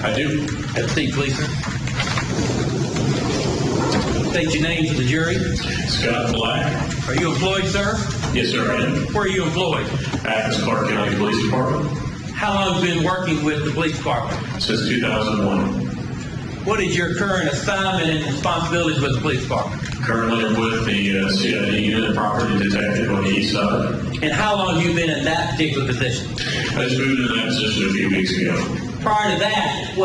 I do. Have a seat, please, sir. State your name for the jury. Scott Black. Are you employed, sir? Yes, sir, I am. Where are you employed? Athens, Clark County Police Department. How long have you been working with the police department? Since 2001. What is your current assignment and responsibilities with the police department? Currently I'm with the CID unit, property detective on the east side. And how long have you been in that particular position? I just moved into that position a few weeks ago. Prior to that,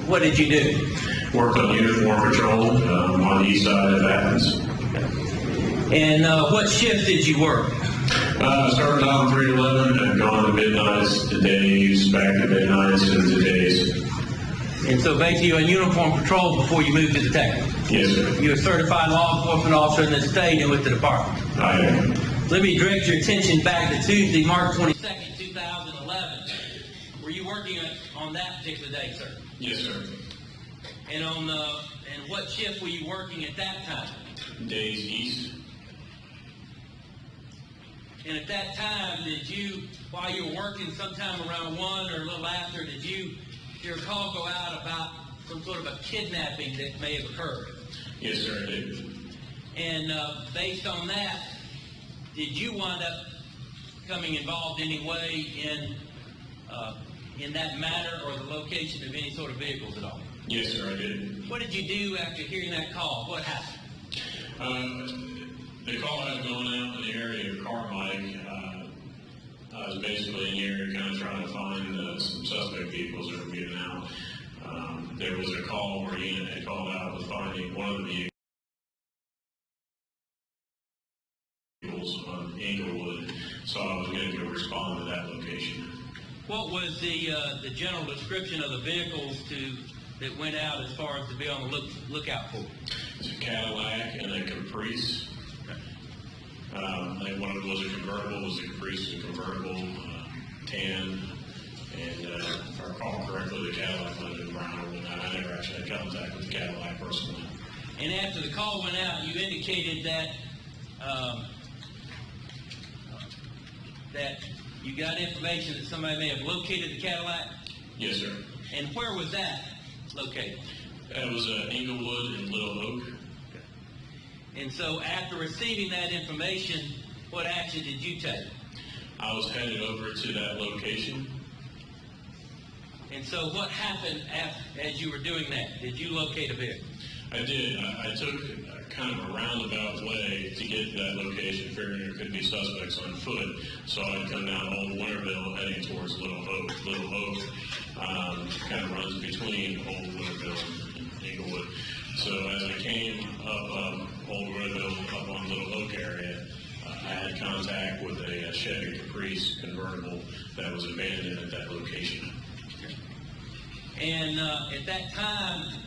what did you do? Worked on uniform patrol on the east side of Athens. And what shift did you work? Started out on 3 to 11 and gone to midnights, to days, back to midnights, and to days. And so basically you're in uniform patrol before you moved to detective? Yes, sir. You're a certified law enforcement officer in the state and with the department? I am. Let me direct your attention back to Tuesday, March 22nd, 2011. Were you working on that particular day, sir? Yes, sir. And and what shift were you working at that time? Days east. And at that time, did you, while you were working sometime around 1 or a little after, did your call go out about some sort of a kidnapping that may have occurred? Yes, sir, I did. And based on that, did you wind up becoming involved in any way in that matter or the location of any sort of vehicles at all? Yes, sir, I did. What did you do after hearing that call? What happened? The call had gone out in the area of Carmike. I was basically in the area kind of trying to find some suspect vehicles that were getting out. There was a call where Ian had called out with finding one of the vehicles on Inglewood, so I was going to go respond to that location. What was the general description of the vehicles that went out as far as to be on the lookout for? It's a Cadillac and a Caprice. I think one of them was a convertible, was a Caprice, a convertible, tan, and if I recall correctly, the Cadillac might have been brown or whatnot. I never actually had contact with the Cadillac personally. And after the call went out, you indicated that that you got information that somebody may have located the Cadillac? Yes, sir. And where was that located? That was Inglewood and Little Oak. And so after receiving that information, what action did you take? I was headed over to that location. And so what happened as you were doing that? Did you locate a vehicle? I did. I took kind of a roundabout way to get to that location, figuring there could be suspects on foot. So I'd come down Old Winterville heading towards Little Oak. Little Oak kind of runs between Old Winterville and Inglewood. So as I came up Old Winterville up on Little Oak area, I had contact with a Chevy Caprice convertible that was abandoned at that location. And at that time,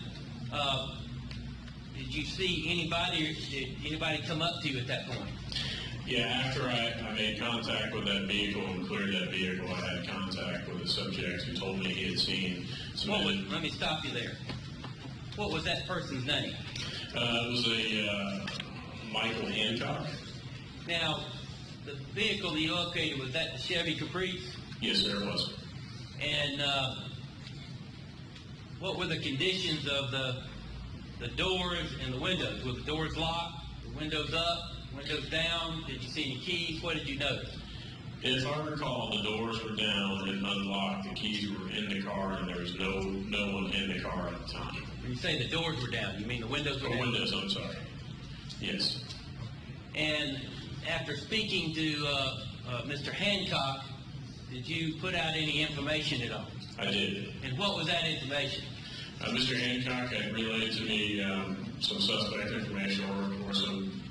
did you see anybody, or did anybody come up to you at that point? Yeah, after I made contact with that vehicle and cleared that vehicle, I had contact with a subject who told me he had seen some... Let me stop you there. What was that person's name? It was a Michael Hancock. Now, the vehicle that you located, was that the Chevy Caprice? Yes, sir, it was. And what were the conditions of the doors and the windows? Were the doors locked, the windows up, windows down? Did you see any keys? What did you notice? If I recall, the doors were down and unlocked, the keys were in the car, and there was no one in the car at the time. When you say the doors were down, you mean the windows were down? Windows, I'm sorry. Yes. And after speaking to Mr. Hancock, did you put out any information at all? I did. And what was that information? Mr. Hancock had relayed to me some suspect information or some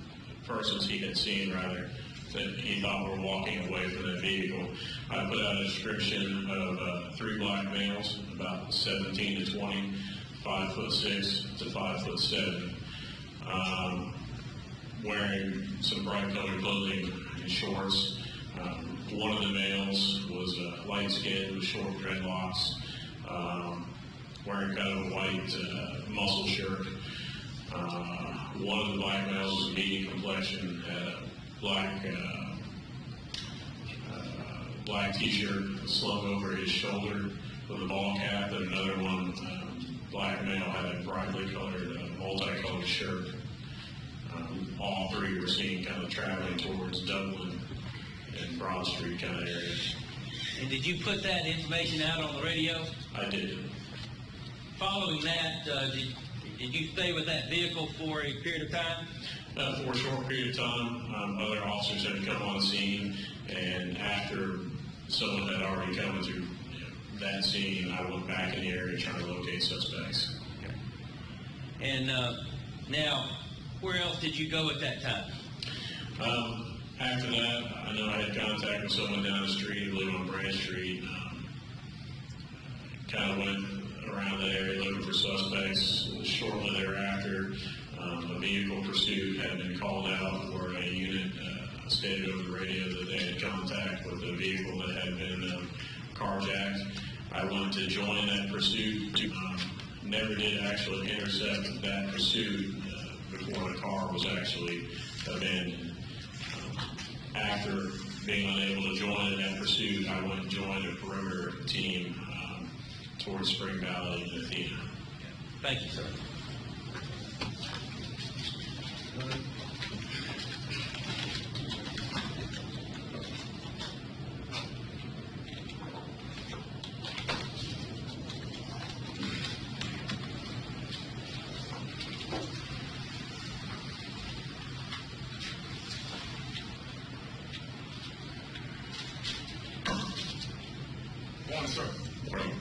persons he had seen, rather, that he thought were walking away from that vehicle. I put out a description of 3 black males, about 17 to 20, 5'6" to 5'7", wearing some bright colored clothing and shorts. One of the males was light skinned with short dreadlocks, wearing kind of a white muscle shirt. One of the black males was medium complexion, had a black t-shirt slung over his shoulder with a ball cap, and another one brightly colored, multicolored shirt. All three were seen kind of traveling towards Dublin and Broad Street kind of area. And did you put that information out on the radio? I did. Following that, did you stay with that vehicle for a period of time? For a short period of time, other officers had come on scene, and after someone had already come into that scene, I went back in the area trying to locate suspects. And now, where else did you go at that time? After that, I know I had contact with someone down the street who lived on Branch Street. Kind of went around that area looking for suspects. Shortly thereafter, a vehicle pursuit had been called out where a unit stated over the radio that they had contact with a vehicle that had been carjacked. I went to join that pursuit. Never did actually intercept that pursuit before the car was actually abandoned. After being unable to join in that pursuit, I went and joined a perimeter team towards Spring Valley and Athena. Thank you, sir. Morning, sir. Morning.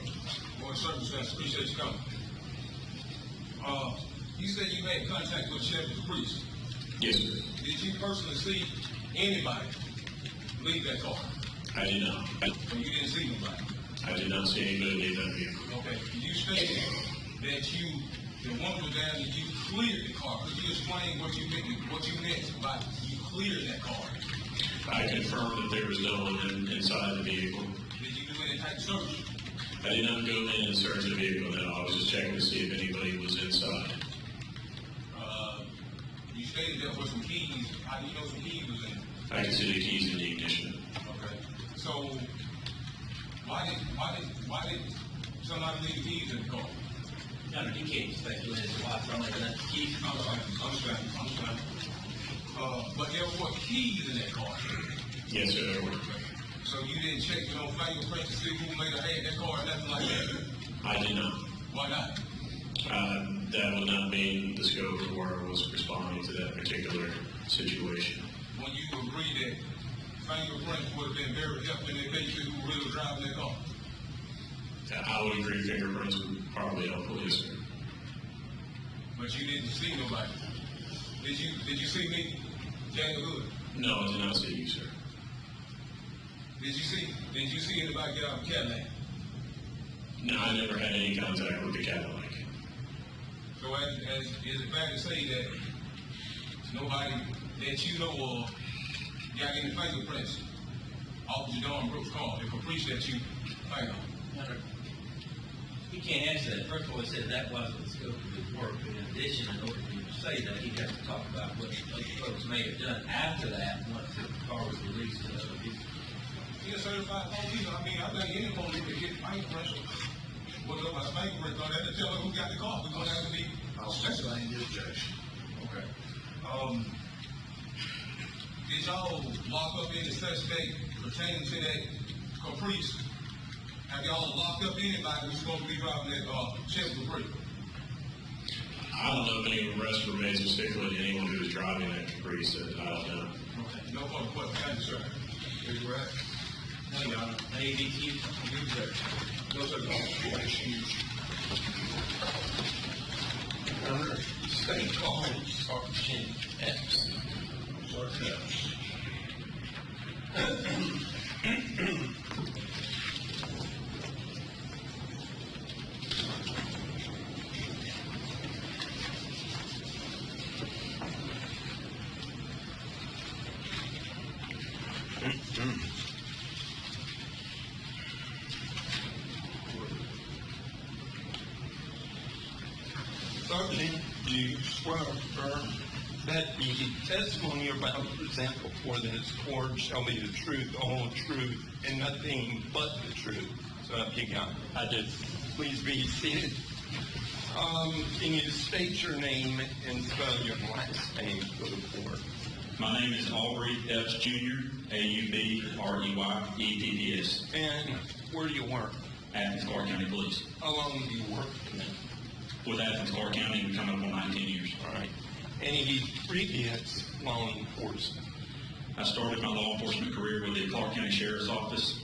Morning, circumstance. Appreciate you coming. You said you made contact with Sheriff Priest. Yes, sir. Did you personally see anybody leave that car? I did not. Or you didn't see nobody? I did not see anybody leave that vehicle. Okay. You stated that the woman was down and you cleared the car. Could you explain what you meant by you cleared that car? I confirmed that there was no one inside the vehicle. Did you do any type of search? I did not go in and search the vehicle, no. I was just checking to see if anybody was inside. You stated there were some keys. How do you know some keys was in? I can see the keys in the ignition. Okay. So why did somebody leave the keys in the car? No, you can't speculate as to why somebody left the keys. Understand. But there were keys in that car. Yes, sir, there were. So you didn't check your own fingerprints to see who made a hand that car or nothing like that? I did not. Why not? That would not be in the scope of where I was responding to that particular situation. When you agree that fingerprints would have been very helpful in the case of who really was driving that car? I would agree fingerprints would probably help police, sir. But you didn't see nobody. Did you see me, Jack Hood? No, I did not see you, sir. Did you see anybody get out of the Cadillac? No, I never had any contact with the Cadillac. So is it fair to say that nobody that you know of got any fingerprints off the John Brooks car, the Caprice that you find on? He can't answer that. First of all, he said that wasn't the scope of his work. But in addition, in order for you to say that, he'd have to talk about what other folks may have done after that, once the car was released to other people. He's a certified police. I mean, I think any police could get fingerprints. Look up my fingerprints on that to tell them who got the car. We're going to have to be special in this judge. Okay. Did y'all lock up any suspect pertaining to that Caprice? Have y'all locked up anybody who's supposed to be driving that Chevy Caprice? I don't know if any arrests were made specifically to anyone who was driving that Caprice. I don't know. Okay. No further questions. Thank you, sir. Are you right? No, Your Honor. ADT. No, sir. State call, Sergeant X. Sergeant X. Sergeant, do you swear or affirm that the testimony you're about to present before this court shall be the truth, the whole truth, and nothing but the truth? So help you God. I do. Please be seated. Can you state your name and spell your last name for the board? My name is Omari Epps Jr., A-U-B-R-E-Y-E-P-P-S. And where do you work? Athens, Clark County Police. How long do you work there? With Athens, Clark County, we come up on 19 years. All right. Any previous law enforcement? I started my law enforcement career with the Clark County Sheriff's Office.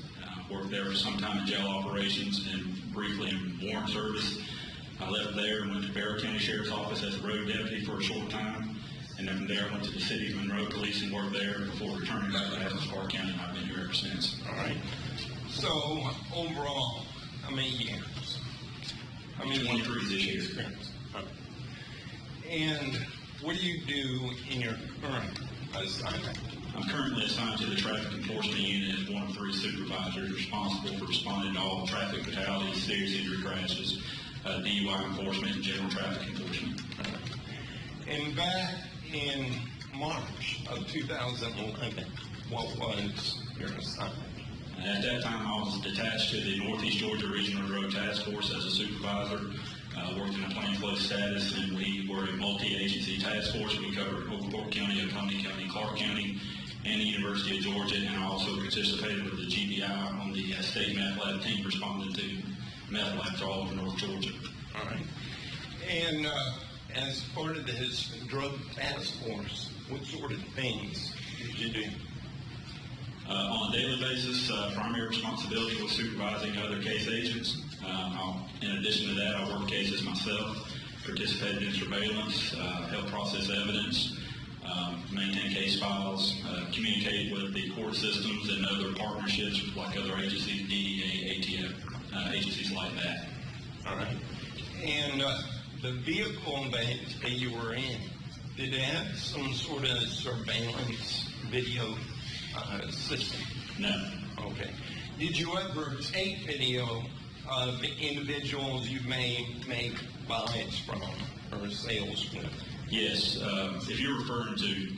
Worked there for some time in jail operations and briefly in warrant service. I left there and went to Barrow County Sheriff's Office as a road deputy for a short time. And then from there, I went to the City of Monroe Police and worked there before returning back to Athens, Clark County, and I've been here ever since. All right. So, overall, how many years? How many 23 this year. experience? And what do you do in your current assignment? I'm currently assigned to the Traffic Enforcement Unit as one of 3 supervisors responsible for responding to all traffic fatalities, serious injury crashes, DUI enforcement, and general traffic enforcement. And back in March of 2011, what was your assignment? At that time, I was detached to the Northeast Georgia Regional Road Task Force as a supervisor, worked in a plainclothes status, and we were a multi-agency task force. We covered Oglethorpe County, Oconee County, Clark County, and the University of Georgia, and I also participated with the GBI on the state meth lab team responding to meth labs all over North Georgia. All right. And as part of this drug task force, what sort of things did you do? On a daily basis, primary responsibility was supervising other case agents. In addition to that, I worked cases myself, participated in surveillance, helped process evidence, maintain case files, communicate with the court systems and other partnerships like other agencies, DEA, ATF, agencies like that. All right. And the vehicle that you were in, did it have some sort of surveillance video system? No. Okay. Did you ever take video of the individuals you may make buys from or sales with? Yes. If you're referring to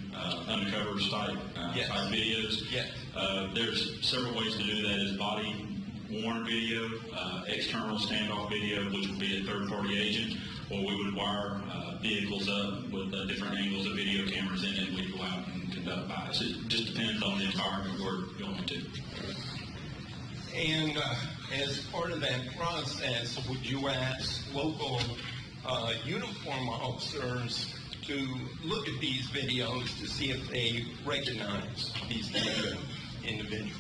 Undercover type videos, yes. There's several ways to do that. Is body worn video, external standoff video, which would be a third-party agent, or we would wire vehicles up with different angles of video cameras in it, and we'd go out and conduct buys. It just depends on the environment we're going to. And as part of that process, would you ask local uniform officers to look at these videos to see if they recognize these individuals?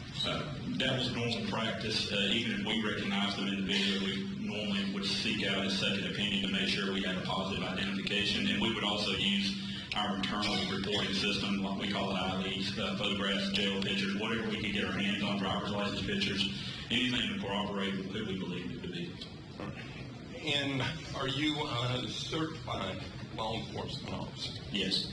That was normal practice. Even if we recognized them in the video, we normally would seek out a second opinion to make sure we had a positive identification. And we would also use our internal reporting system, what we call IDs, photographs, jail pictures, whatever we could get our hands on, driver's license pictures, anything to corroborate who we believe it to be. And are you a certified law enforcement officer? Yes.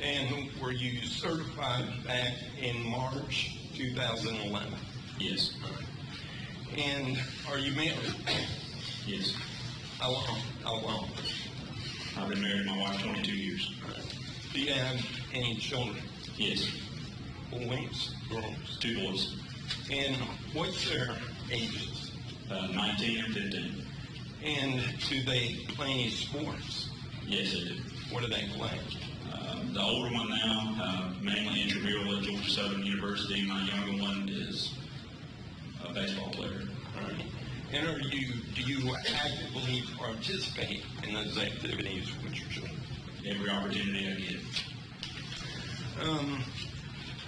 And were you certified back in March 2011? Yes. And are you married? Yes. How long? How long? I've been married to my wife 22 years. Do you have any children? Yes. Boys, girls? 2 boys. And what's their ages? 19 and 15. And do they play any sports? Yes, they do. What do they play? The older one now, mainly intramural at Georgia Southern University. My younger one is a baseball player. All right. And do you actively participate in those activities with your children? Every opportunity I get.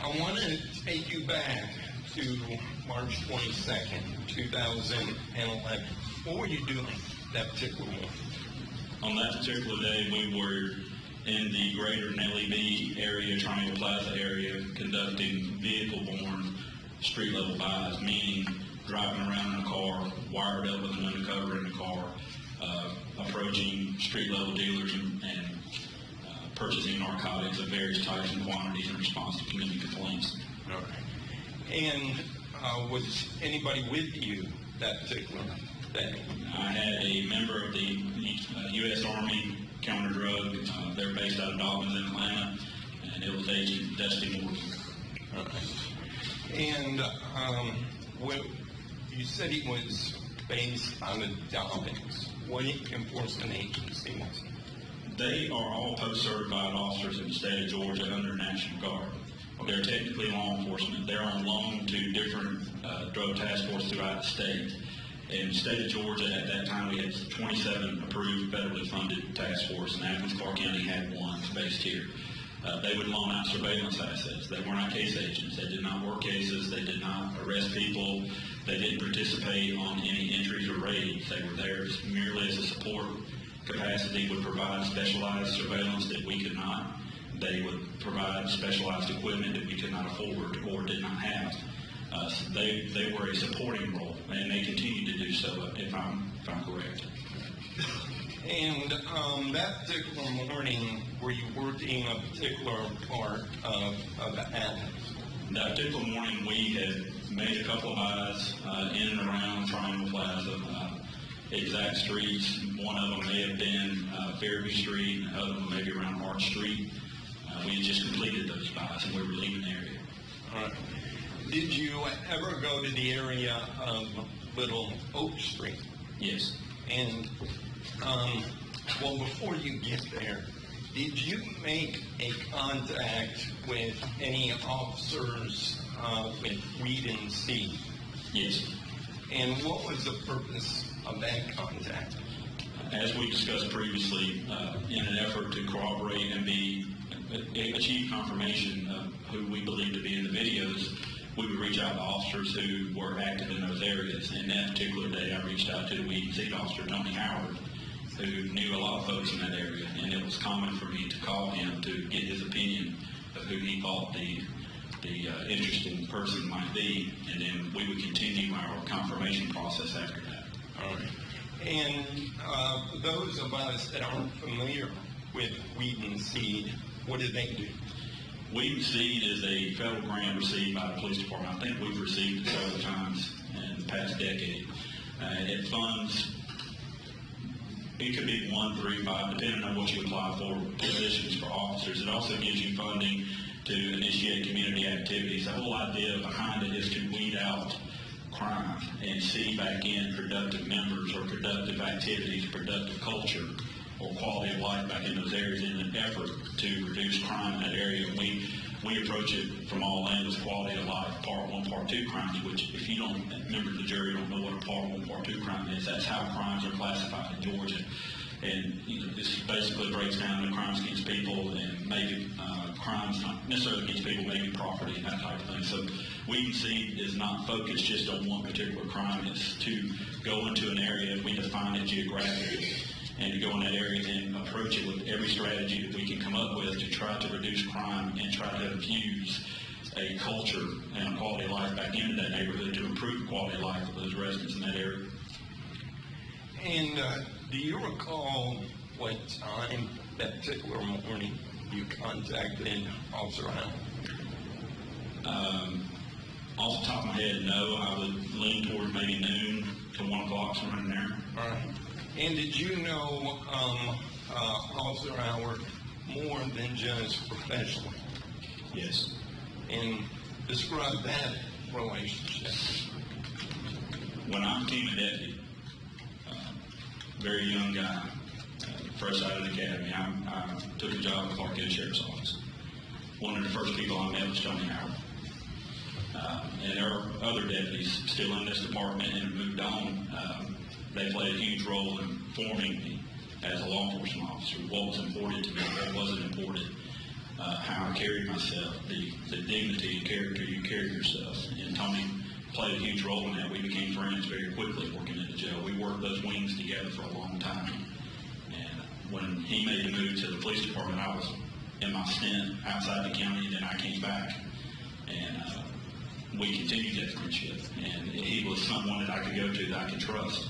I want to take you back to March 22nd, 2011. What were you doing that particular morning? On that particular day, we were in the greater Nellie B area, Triangle Plaza area, conducting vehicle-borne street-level buys, meaning driving around in a car, wired up with an undercover in the car, approaching street-level dealers and purchasing narcotics of various types and quantities in response to community complaints. All right. And was anybody with you that particular day? I had a member of the U.S. Army counter-drug. They're based out of Dobbins in Atlanta, and it was Agent Dusty Morgan. Okay. And you said he was based out of Dobbins. what enforcement agency was he? They are all post-certified officers in the state of Georgia under National Guard. They're technically law enforcement. They're on loan to different drug task forces throughout the state. In the state of Georgia, at that time, we had 27 approved federally funded task force, and Athens, Clark County had one based here. They would loan out surveillance assets. They were not case agents. They did not work cases. They did not arrest people. They didn't participate on any entries or raids. They were there merely as a support capacity, would provide specialized surveillance that we could not. They would provide specialized equipment that we could not afford or did not have. So they were a supporting role, and they continue to do so, if I'm correct. And that particular morning, were you working a particular part of Athens? That particular morning, we had made a couple of buys in and around Triangle Plaza, exact streets. One of them may have been Fairview Street, and the other one maybe around March Street. We had just completed those buys, and we were leaving the area. All right. Did you ever go to the area of Little Oak Street? Yes. And, well, before you get there, did you make a contact with any officers with weed and seed? Yes. And what was the purpose of that contact? As we discussed previously, in an effort to corroborate and achieve confirmation of who we believe to be in the videos, we would reach out to officers who were active in those areas. And that particular day, I reached out to the weed and seed officer, Tony Howard, who knew a lot of folks in that area. And it was common for me to call him to get his opinion of who he thought the interesting person might be. And then we would continue our confirmation process after that. All right. And for those of us that aren't familiar with weed and seed, what do they do? Weed and seed is a federal grant received by the police department. I think we've received it several times in the past decade. It funds, it could be 1, 3, 5, depending on what you apply for, positions for officers. It also gives you funding to initiate community activities. The whole idea behind it is to weed out crime and see back in productive members or productive activities, productive culture, or quality of life back in those areas in an effort to reduce crime in that area. We approach it from all angles: quality of life, part 1, part 2 crimes, which if you don't, members of the jury don't know what a part 1, part 2 crime is, that's how crimes are classified in Georgia. And this basically breaks down the crimes against people and maybe crimes not necessarily against people, maybe property and that type of thing. So weed and seed is not focused just on one particular crime. It's to go into an area, we define it geographically, and to go in that area and approach it with every strategy that we can come up with to try to reduce crime and try to infuse a culture and a quality of life back into that neighborhood to improve the quality of life of those residents in that area. And do you recall what time that particular morning you contacted Officer Allen? Off the top of my head, no. I would lean towards maybe noon to 1 o'clock, somewhere in there. All right. And did you know Officer Howard more than just professionally? Yes. And describe that relationship. When I became a deputy, very young guy, fresh out of the academy, I took a job at Clark County Sheriff's Office. One of the first people I met was Tony Howard. And there are other deputies still in this department and have moved on. They played a huge role in forming me as a law enforcement officer. What was important to me, what wasn't important, how I carried myself, the dignity and character you carry yourself. And Tony played a huge role in that. We became friends very quickly working at the jail. We worked those wings together for a long time. And when he made the move to the police department, I was in my stint outside the county, then I came back. And we continued that friendship. And he was someone that I could go to, that I could trust.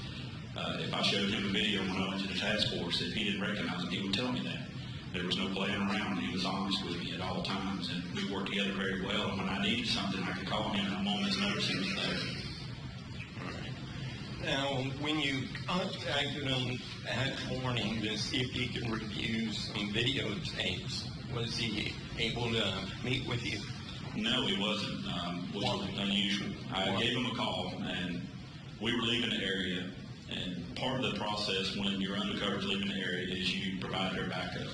If I showed him a video when I went to the task force, if he didn't recognize him, he would tell me that. There was no playing around. He was honest with me at all times, and we worked together very well. And when I needed something, I could call him at a moment's notice. He was there. All right. Now, when you contacted him that morning to see if he could review some videotapes, was he able to meet with you? No, he wasn't, which was unusual. I gave him a call, and we were leaving the area. And part of the process when your undercover's leaving the area is you provide their backup.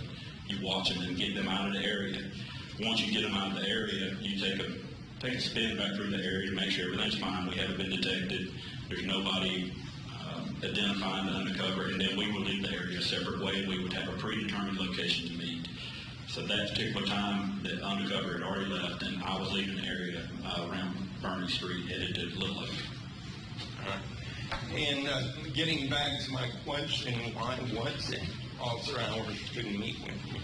You watch them and get them out of the area. Once you get them out of the area, you take a spin back through the area to make sure everything's fine. We haven't been detected. There's nobody identifying the undercover, and then we would leave the area a separate way. We would have a predetermined location to meet. So that particular time, the undercover had already left, and I was leaving the area around Bernie Street, headed to Little Oak. All right. And getting back to my question, why was it Officer Howard couldn't meet with you?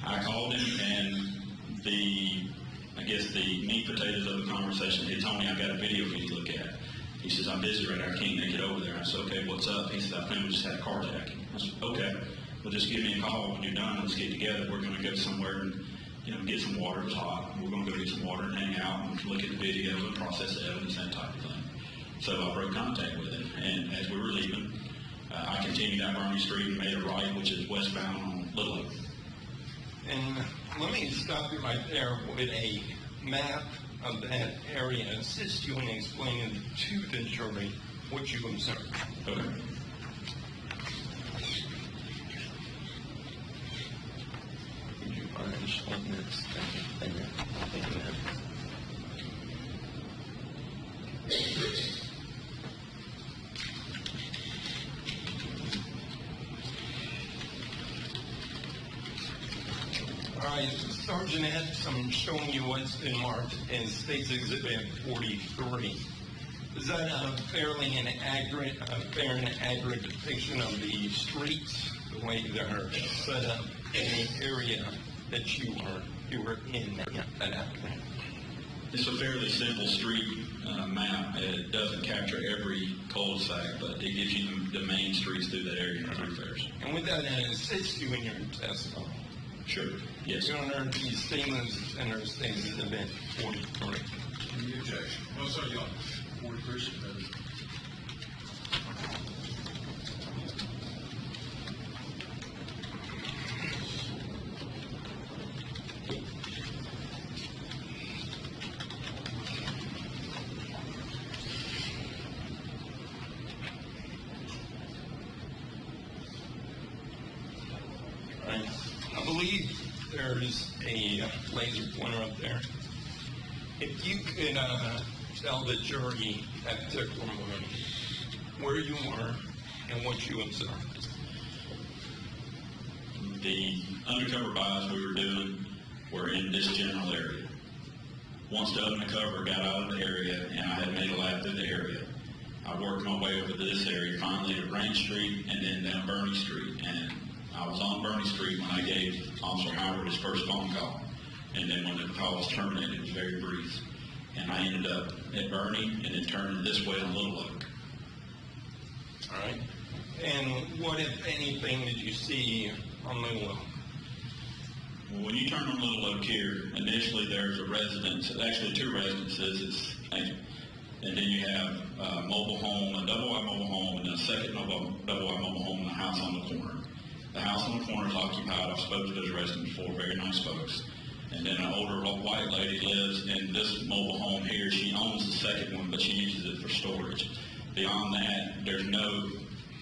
I called him, and the meat potatoes of the conversation, he told me, I got a video for you to look at. He says, I'm busy right now, I can't make it over there. I said, okay, what's up? He said, I think we just had a carjacking. I said, okay, well, just give me a call when you're done. Let's get together. We're going to go somewhere and, get some water. It's hot. We're going to go get some water and hang out and look at the video and process the evidence, that type of thing. So I broke contact with him. And as we were leaving, I continued down Bernie Street and made a right, which is westbound on Little Oak. And let me stop you right there with a map of that area, assist you in explaining to the jury what you observed. Okay. Would you mind showing this? Thank you. All right, Sergeant Ed, I'm showing you what's been marked as State's Exhibit 43. Is that a fair and accurate depiction of the streets, the way they're set up in the area that you were in at that point? It's a fairly simple street map. It doesn't capture every cul-de-sac, but it gives you the main streets through that area and thoroughfares. And would that assist you in your testimony? Sure. Yes. Your Honor, these statements and our State's Exhibit 43. Any objection? No, sir, Your Honor. 43 should be. I believe there's a laser pointer up there. If you could tell the jury that particular morning where you were and what you observed. The undercover buys we were doing were in this general area. Once the undercover got out of the area and I had made a lap through the area, I worked my way over to this area, finally to Range Street and then down Bernie Street. And I was on Bernie Street when I gave Officer Howard his first phone call. And then when the call was terminated, it was very brief. And I ended up at Bernie and then turned this way on Little Oak. All right. And what, if anything, did you see on Little Oak? Well, when you turn on Little Oak here, initially there's a residence, actually two residences, and then you have a mobile home, a double-wide mobile home, and then a second double-wide mobile home and a house on the corner. The house on the corner is occupied. I've spoken to those residents before, very nice folks. And then an older white lady lives in this mobile home here. She owns the second one, but she uses it for storage. Beyond that, there's no,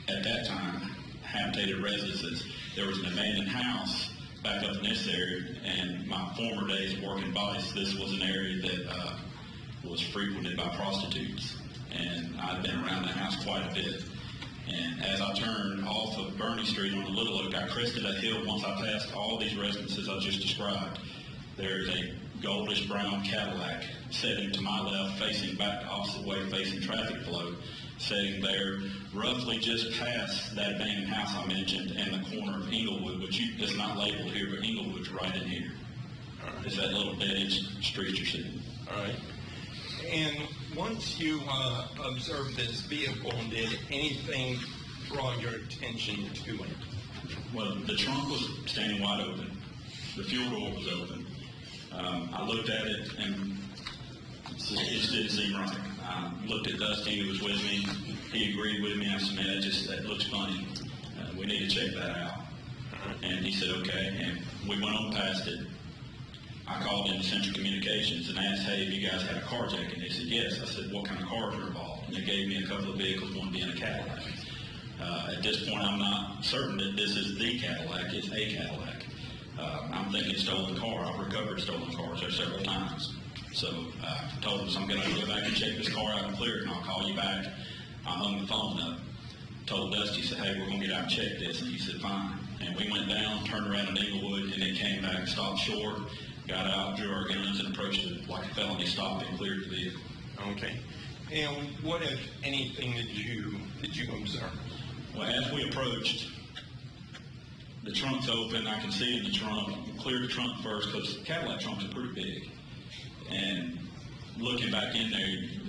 at that time, habitated residences. There was an abandoned house back up in this area, and my former days of working vice, this was an area that was frequented by prostitutes. And I'd been around that house quite a bit. And as I turned off of Bernie Street on the Little Oak, I crested a hill. Once I passed all these residences I just described, there's a goldish brown Cadillac sitting to my left, facing back the opposite way, facing traffic flow, sitting there roughly just past that abandoned house I mentioned and the corner of Inglewood, which is not labeled here, but Inglewood's right in here. It's that little dead-end street you're seeing. All right. And once you observed this vehicle, did anything draw your attention to it? Well, the trunk was standing wide open. The fuel door was open. I looked at it, and it just didn't seem right. I looked at Dusty, who was with me. He agreed with me. I said, man, that looks funny. We need to check that out. And he said, okay. And we went on past it. I called into Central Communications and asked, hey, have you guys had a carjacking? They said, yes. I said, what kind of cars are involved? And they gave me a couple of vehicles, one being a Cadillac. At this point, I'm not certain that this is the Cadillac. It's a Cadillac. I'm thinking stolen car. I've recovered stolen cars there several times. So I told him, so I'm going to go back and check this car out and clear it, and I'll call you back. I hung the phone up. Told Dusty, said, hey, we're going to get out and check this. And he said, fine. And we went down, turned around in Inglewood, and then came back, stopped short, got out, drew our guns, and approached it like a felony stop and cleared the vehicle. Okay. And what, if anything, did you observe? Well, as we approached, the trunk's open. I can see in the trunk. Cleared the trunk first because Cadillac trunks are pretty big. And looking back in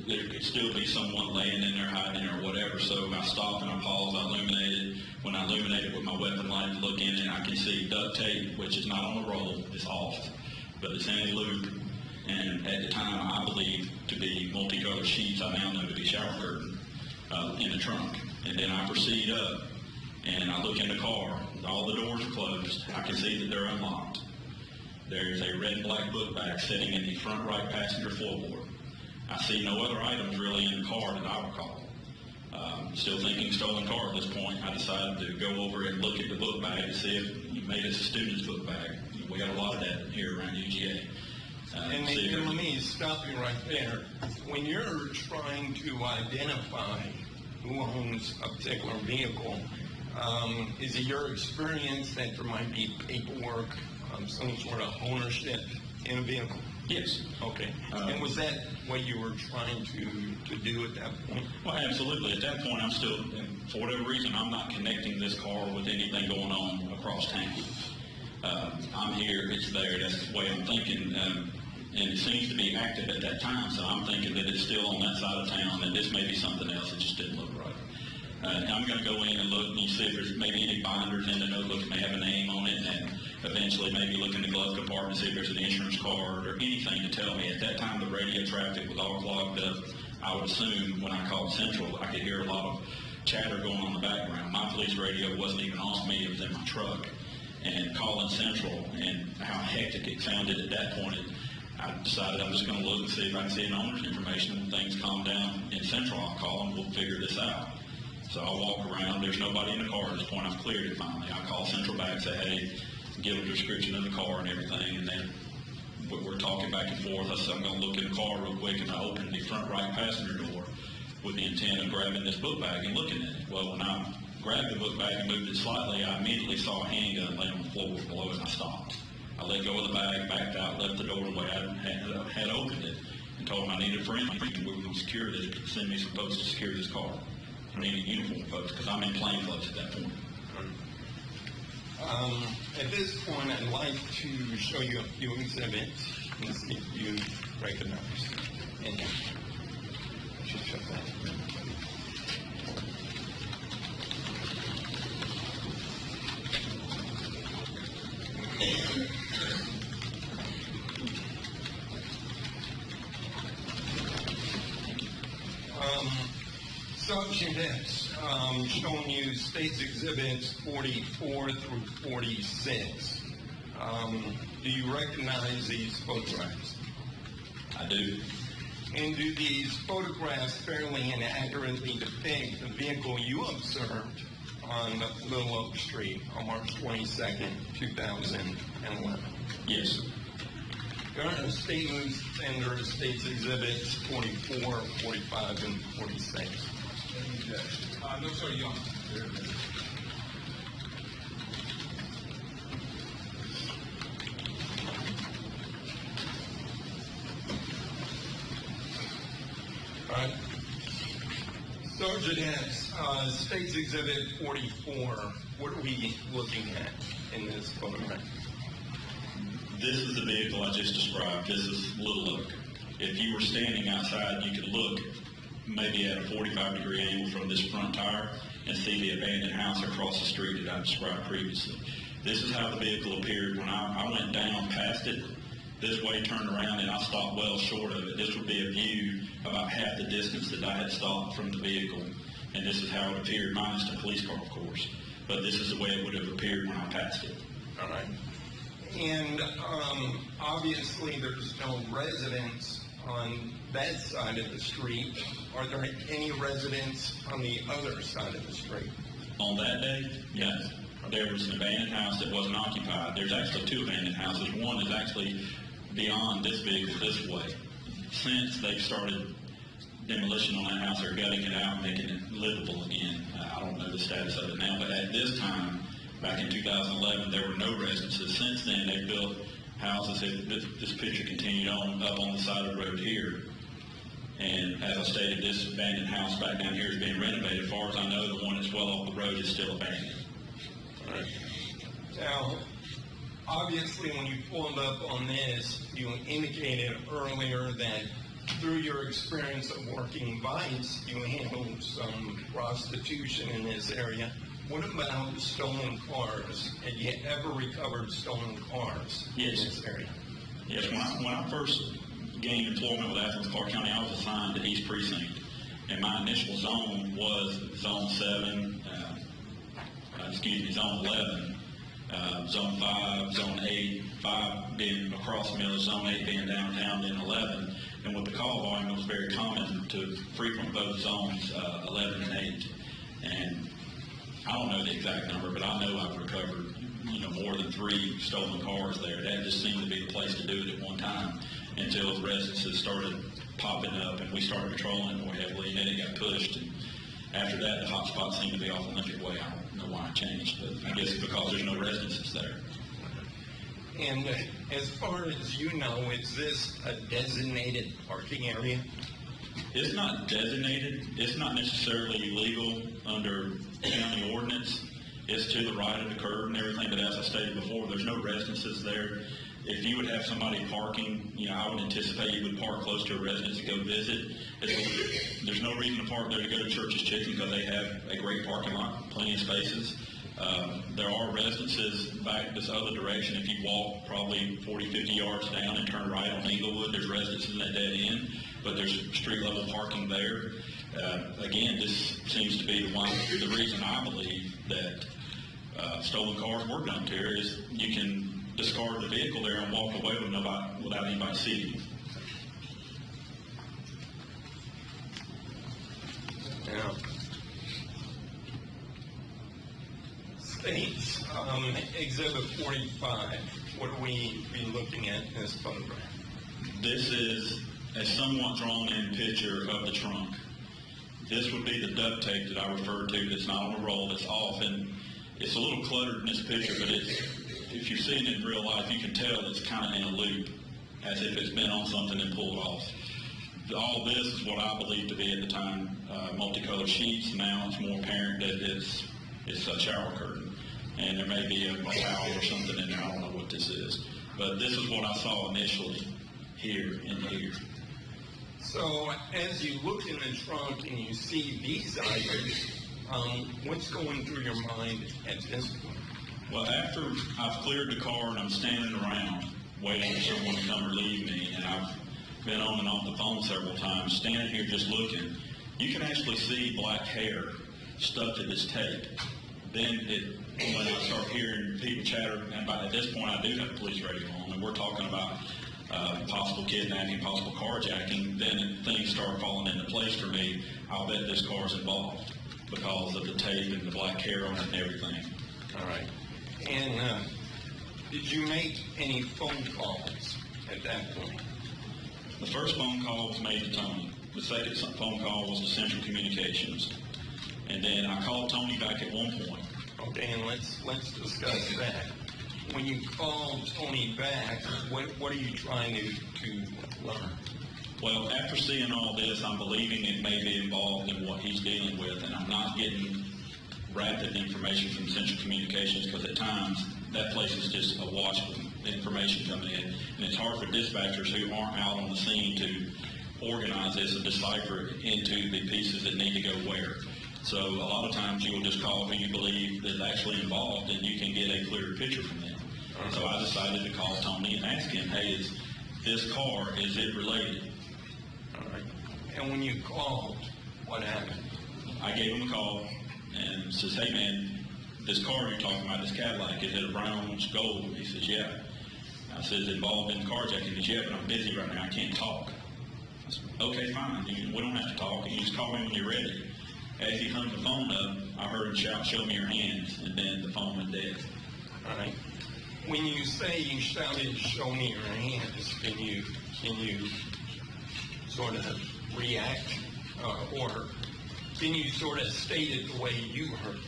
there could still be someone laying in there, hiding or whatever. So I stopped and I paused. I illuminated. When I illuminated with my weapon light to look in it, I can see duct tape, which is not on the roll. It's off, but it's in a loop. And at the time, I believe to be multicolored sheets. I now know to be shower curtain in the trunk. And then I proceed up, and I look in the car. All the doors are closed. I can see that they're unlocked. There is a red and black book bag sitting in the front right passenger floorboard. I see no other items really in the car that I recall. Still thinking stolen car at this point. I decided to go over and look at the book bag to see if maybe it's a student's book bag. We got a lot of that here around UGA. And let me stop you right there. When you're trying to identify who owns a particular vehicle, is it your experience that there might be paperwork, some sort of ownership in a vehicle? Yes. Okay. And was that what you were trying to do at that point? Well, absolutely. At that point, I'm still, for whatever reason, I'm not connecting this car with anything going on across town. I'm here, it's there, that's the way I'm thinking. And it seems to be active at that time, so I'm thinking that it's still on that side of town, and this may be something else that just didn't look right. I'm going to go in and look and see if there's maybe any binders in the notebook that may have a name on it, and eventually maybe look in the glove compartment and see if there's an insurance card or anything to tell me. At that time, the radio traffic was all clogged up. I would assume when I called Central, I could hear a lot of chatter going on in the background. My police radio wasn't even on me, it was in my truck. And calling Central and how hectic it sounded at that point, I decided I'm just going to look and see if I can see an owner's information. When things calm down in Central, I'll call and we'll figure this out. So I'll walk around. There's nobody in the car at this point. I've cleared it finally. I call Central back and say, hey, give a description of the car and everything. And then we're talking back and forth. I said, I'm going to look in the car real quick. And I opened the front right passenger door with the intent of grabbing this book bag and looking at it. Well, when I grabbed the book bag and moved it slightly, I immediately saw a handgun laying on the floor below it, and I stopped. I let go of the bag, backed out, left the door the way I had opened it, and told him I needed a friend. We were going to secure this, send me some folks to secure this car. I needed uniform folks, because I'm in plain clothes at that point. At this point, I'd like to show you a few exhibits and see if you recognize any. I should show that. Sergeant X, showing you State's Exhibits 44 through 46. Do you recognize these photographs? I do. And do these photographs fairly and accurately depict the vehicle you observed on Little Oak Street on March 22nd, 2011? Yes. Current statements under State's Exhibits 44, 45, and 46. No, sir, Your Honor. All right. Sergeant X, State's Exhibit 44, what are we looking at in this photograph? This is the vehicle I just described. This is Little Oak. If you were standing outside, you could look maybe at a 45-degree angle from this front tire and see the abandoned house across the street that I described previously. This is how the vehicle appeared when I went down past it, this way, turned around, and I stopped well short of it. This would be a view about half the distance that I had stopped from the vehicle, and this is how it appeared, minus the police car, of course. But this is the way it would have appeared when I passed it. All right. And obviously there's no residents on that side of the street. Are there any residents on the other side of the street? On that day, yes. There was an abandoned house that wasn't occupied. There's actually 2 abandoned houses. One is actually beyond this vehicle this way. Since they've started demolition on that house, they're gutting it out and making it livable again. I don't know the status of it now, but at this time, back in 2011, there were no residences. Since then, they've built houses. This picture continued on up on the side of the road here. And as I stated, this abandoned house back down here is being renovated. As far as I know, the one that's well off the road is still abandoned. All right. Now, obviously, when you pulled up on this, you indicated earlier that through your experience of working vice, you handled some prostitution in this area. What about stolen cars? Had you ever recovered stolen cars in this area? Yes, when I first gained employment with Athens, Clark County, I was assigned to East Precinct. And my initial zone was Zone 7, Zone 11, Zone 5, Zone 8, 5 being across the middle, Zone 8 being downtown, then 11. And with the call volume, it was very common to frequent both zones, 11 and 8. And I don't know the exact number, but I know I've recovered, more than 3 stolen cars there. That just seemed to be the place to do it at one time until the residences started popping up and we started patrolling it more heavily, and then it got pushed. And after that, the hot spot seemed to be off Olympic Way. I don't know why it changed, but I guess because there's no residences there. And as far as you know, is this a designated parking area? It's not designated. It's not necessarily illegal under county ordinance. It's to the right of the curb and everything, but as I stated before, there's no residences there. If you would have somebody parking, I would anticipate you would park close to a residence to go visit. There's no reason to park there to go to Church's Chicken because they have a great parking lot, plenty of spaces. There are residences back this other direction. If you walk probably 40, 50 yards down and turn right on Englewood, there's residences in that dead end, but there's street level parking there. Again, this seems to be the reason I believe that stolen cars were dumped here is you can discard the vehicle there and walk away without anybody seeing you. Now, states, Exhibit 45, what are we be looking at in this photograph? This is a somewhat drawn-in picture of the trunk. This would be the duct tape that I referred to that's not on a roll, it's off, and it's a little cluttered in this picture, but if you've seen it in real life, you can tell it's kind of in a loop, as if it's been on something and pulled off. All this is what I believe to be at the time multicolored sheets. Now it's more apparent that it's a shower curtain, and there may be a towel or something in there. I don't know what this is, but this is what I saw initially here and here. So as you look in the trunk and you see these items, what's going through your mind at this point? Well, after I've cleared the car and I'm standing around waiting for someone to come relieve me, and I've been on and off the phone several times, standing here just looking, you can actually see black hair stuck to this tape. Then when I start hearing people chatter, and at this point I do have the police radio on, and we're talking about possible kidnapping, possible carjacking, then things start falling into place for me. I'll bet this car's involved because of the tape and the black hair on it and everything. All right. And did you make any phone calls at that point? The first phone call was made to Tony. The second phone call was to Central Communications. And then I called Tony back at one point. Okay, and let's discuss that. When you called Tony back, what are you trying to learn? Well, after seeing all this, I'm believing it may be involved in what he's dealing with, and I'm not getting rapid information from Central Communications because at times that place is just awash with information coming in, and it's hard for dispatchers who aren't out on the scene to organize this and decipher it into the pieces that need to go where. So a lot of times you will just call who you believe is actually involved, and you can get a clearer picture from them. So I decided to call Tony and ask him, hey, is this car, is it related? All right. And when you called, what happened? I gave him a call and says, hey man, this car you're talking about, this Cadillac, is it a brown gold? He says, yeah. I said, is it involved in carjacking? He says, yeah, but I'm busy right now, I can't talk. I said, okay, fine, we don't have to talk, you just call me when you're ready. As he hung the phone up, I heard him shout, "Show me your hands," and then the phone went dead. All right. When you say you shouted, "Show me your hands," can you sort of react, or can you sort of state it the way you heard it?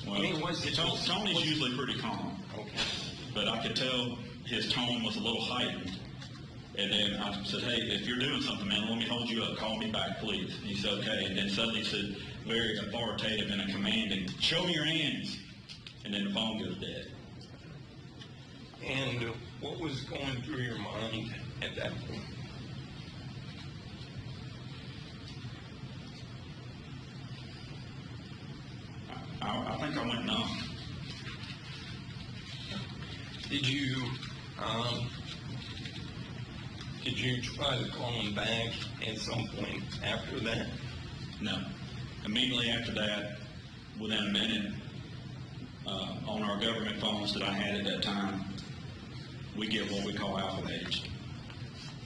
Well, I mean, was it Tony's usually pretty calm, okay? but I could tell his tone was a little heightened. And then I said, "Hey, if you're doing something, man, let me hold you up. Call me back, please." And he said, "Okay." And then suddenly he said, very authoritative and commanding, "Show me your hands." And then the phone goes dead. And what was going through your mind at that point? I think I went numb. Did you try to call him back at some point after that? No. Immediately after that, within a minute, on our government phones that I had at that time, we get what we call alpha page,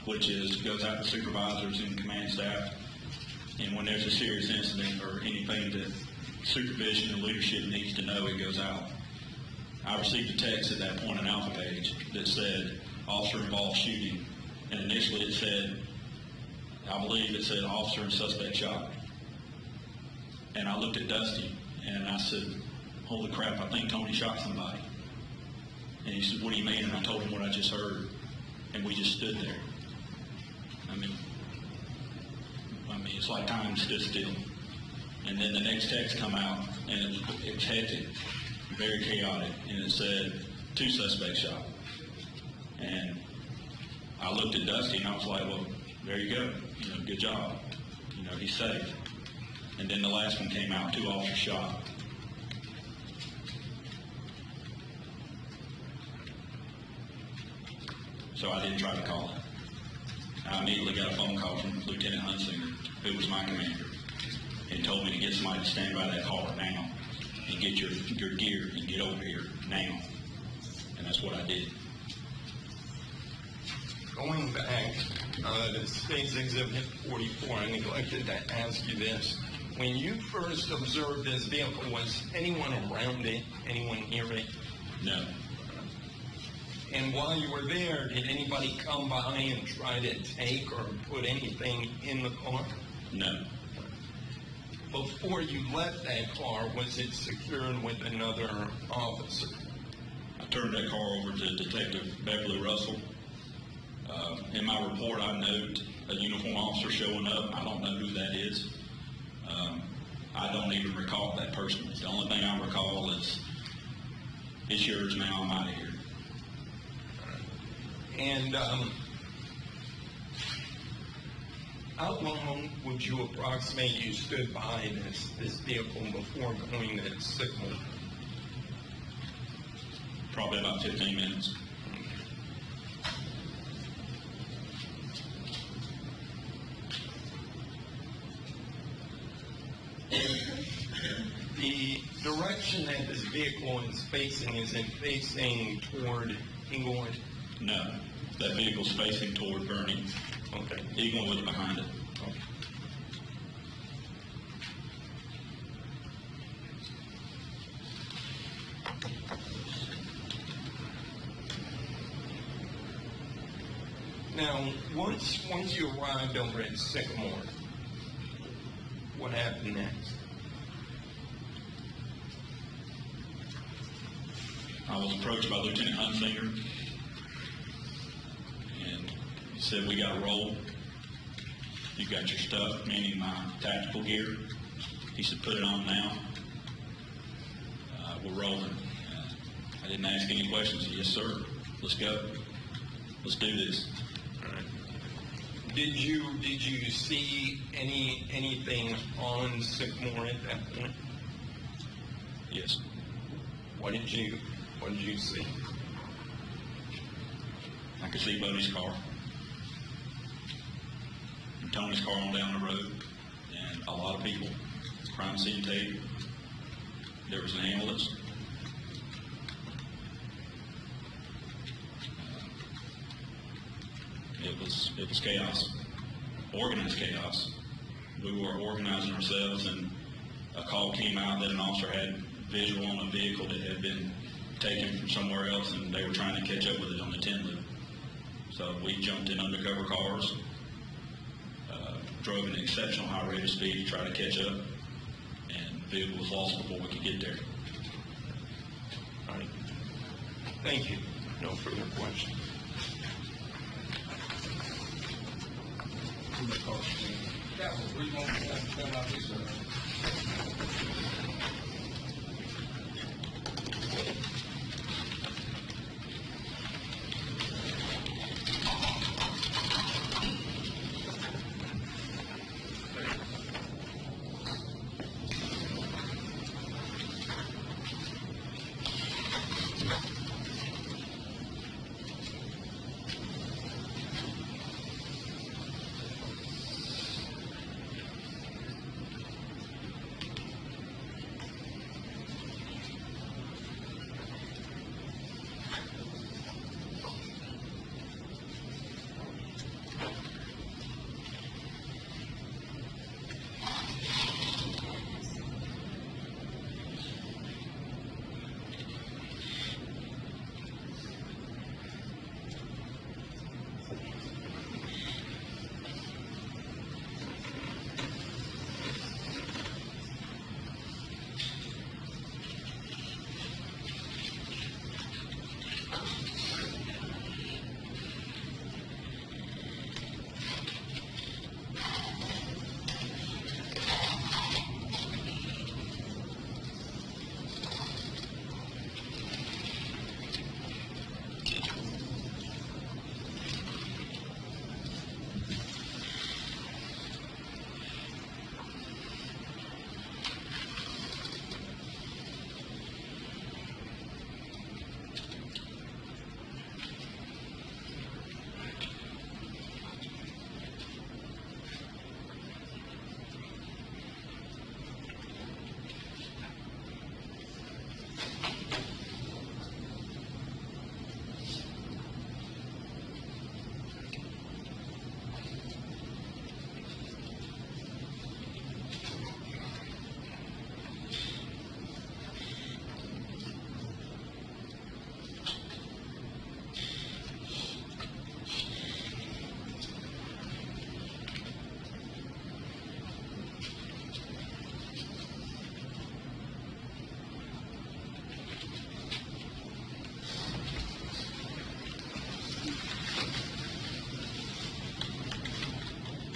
which goes out to supervisors and command staff. And when there's a serious incident or anything that supervision and leadership needs to know, it goes out. I received a text at that point, an alpha page, that said, "Officer involved shooting." And initially it said, I believe it said, "Officer and suspect shot." And I looked at Dusty and I said, "Holy crap, I think Tony shot somebody." And he said, "What do you mean?" And I told him what I just heard. And we just stood there. I mean, it's like time stood still. And then the next text come out, and it was hectic, very chaotic, and it said, "2 suspects shot." And I looked at Dusty, and I was like, "Well, there you go. Good job. He's safe." And then the last one came out, 2 officers shot. So I didn't try to call it. I immediately got a phone call from Lieutenant Hunsinger, who was my commander, and told me to get somebody to stand by that car now and get your gear and get over here now. And that's what I did. Going back to State's Exhibit 44, I neglected to ask you this. When you first observed this vehicle, was anyone around it, anyone near it? No. And while you were there, did anybody come by and try to take or put anything in the car? No. Before you left that car, was it secured with another officer? I turned that car over to Detective Beverly Russell. In my report, I note a uniform officer showing up. I don't know who that is. I don't even recall that person. The only thing I recall is, "It's yours now, I'm out of here." And how long would you approximate you stood by this vehicle before going to Sycamore? Probably about 15 minutes. The direction that this vehicle is facing, is it facing toward Inglewood? No. That vehicle's facing toward Bernie. Okay. Eagle was behind it. Okay. Now, once you arrived over at Sycamore, what happened next? I was approached by Lieutenant Hunsinger, and he said, "We got to roll. You got your stuff," meaning my tactical gear. He said, "Put it on now. We're rolling." I didn't ask any questions. I said, "Yes, sir. Let's go. Let's do this." All right. Did you see anything on Sycamore at that point? Yes. What did you see? I could see Buddy's car and Tony's car on down the road, and a lot of people. Crime scene tape. There was an ambulance. It was chaos, organized chaos. We were organizing ourselves, and a call came out that an officer had visual on a vehicle that had been taken from somewhere else, and they were trying to catch up with it on the 10 loop. So we jumped in undercover cars, drove an exceptional high rate of speed to try to catch up, and the vehicle was lost before we could get there. All right. Thank you. No further questions. That was 3 moments after turn off this.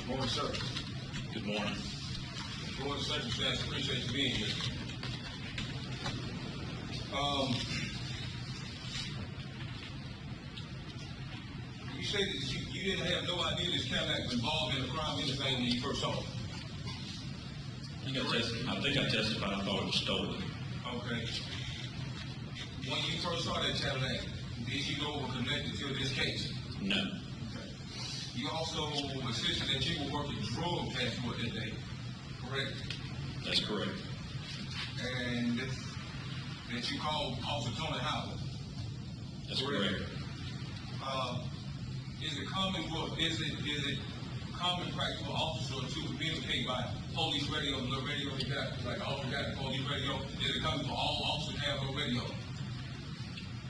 Morning, sir. Good morning. Morning, circumstance. Appreciate you being here. You say that you didn't have no idea this Cadillac was involved in a crime, anything when you first saw it. I think I testified I thought it was stolen. Okay. When you first saw that Cadillac, did you know it was connected to this case? No. Okay. You also insisted that you were working drug transport that day, correct? That's correct. And that you called Officer Tony Howard. That's correct. Is it common practice for officers to communicate by police radio, the radio you got, like officer got the police radio? Is it common for all officers to have a radio?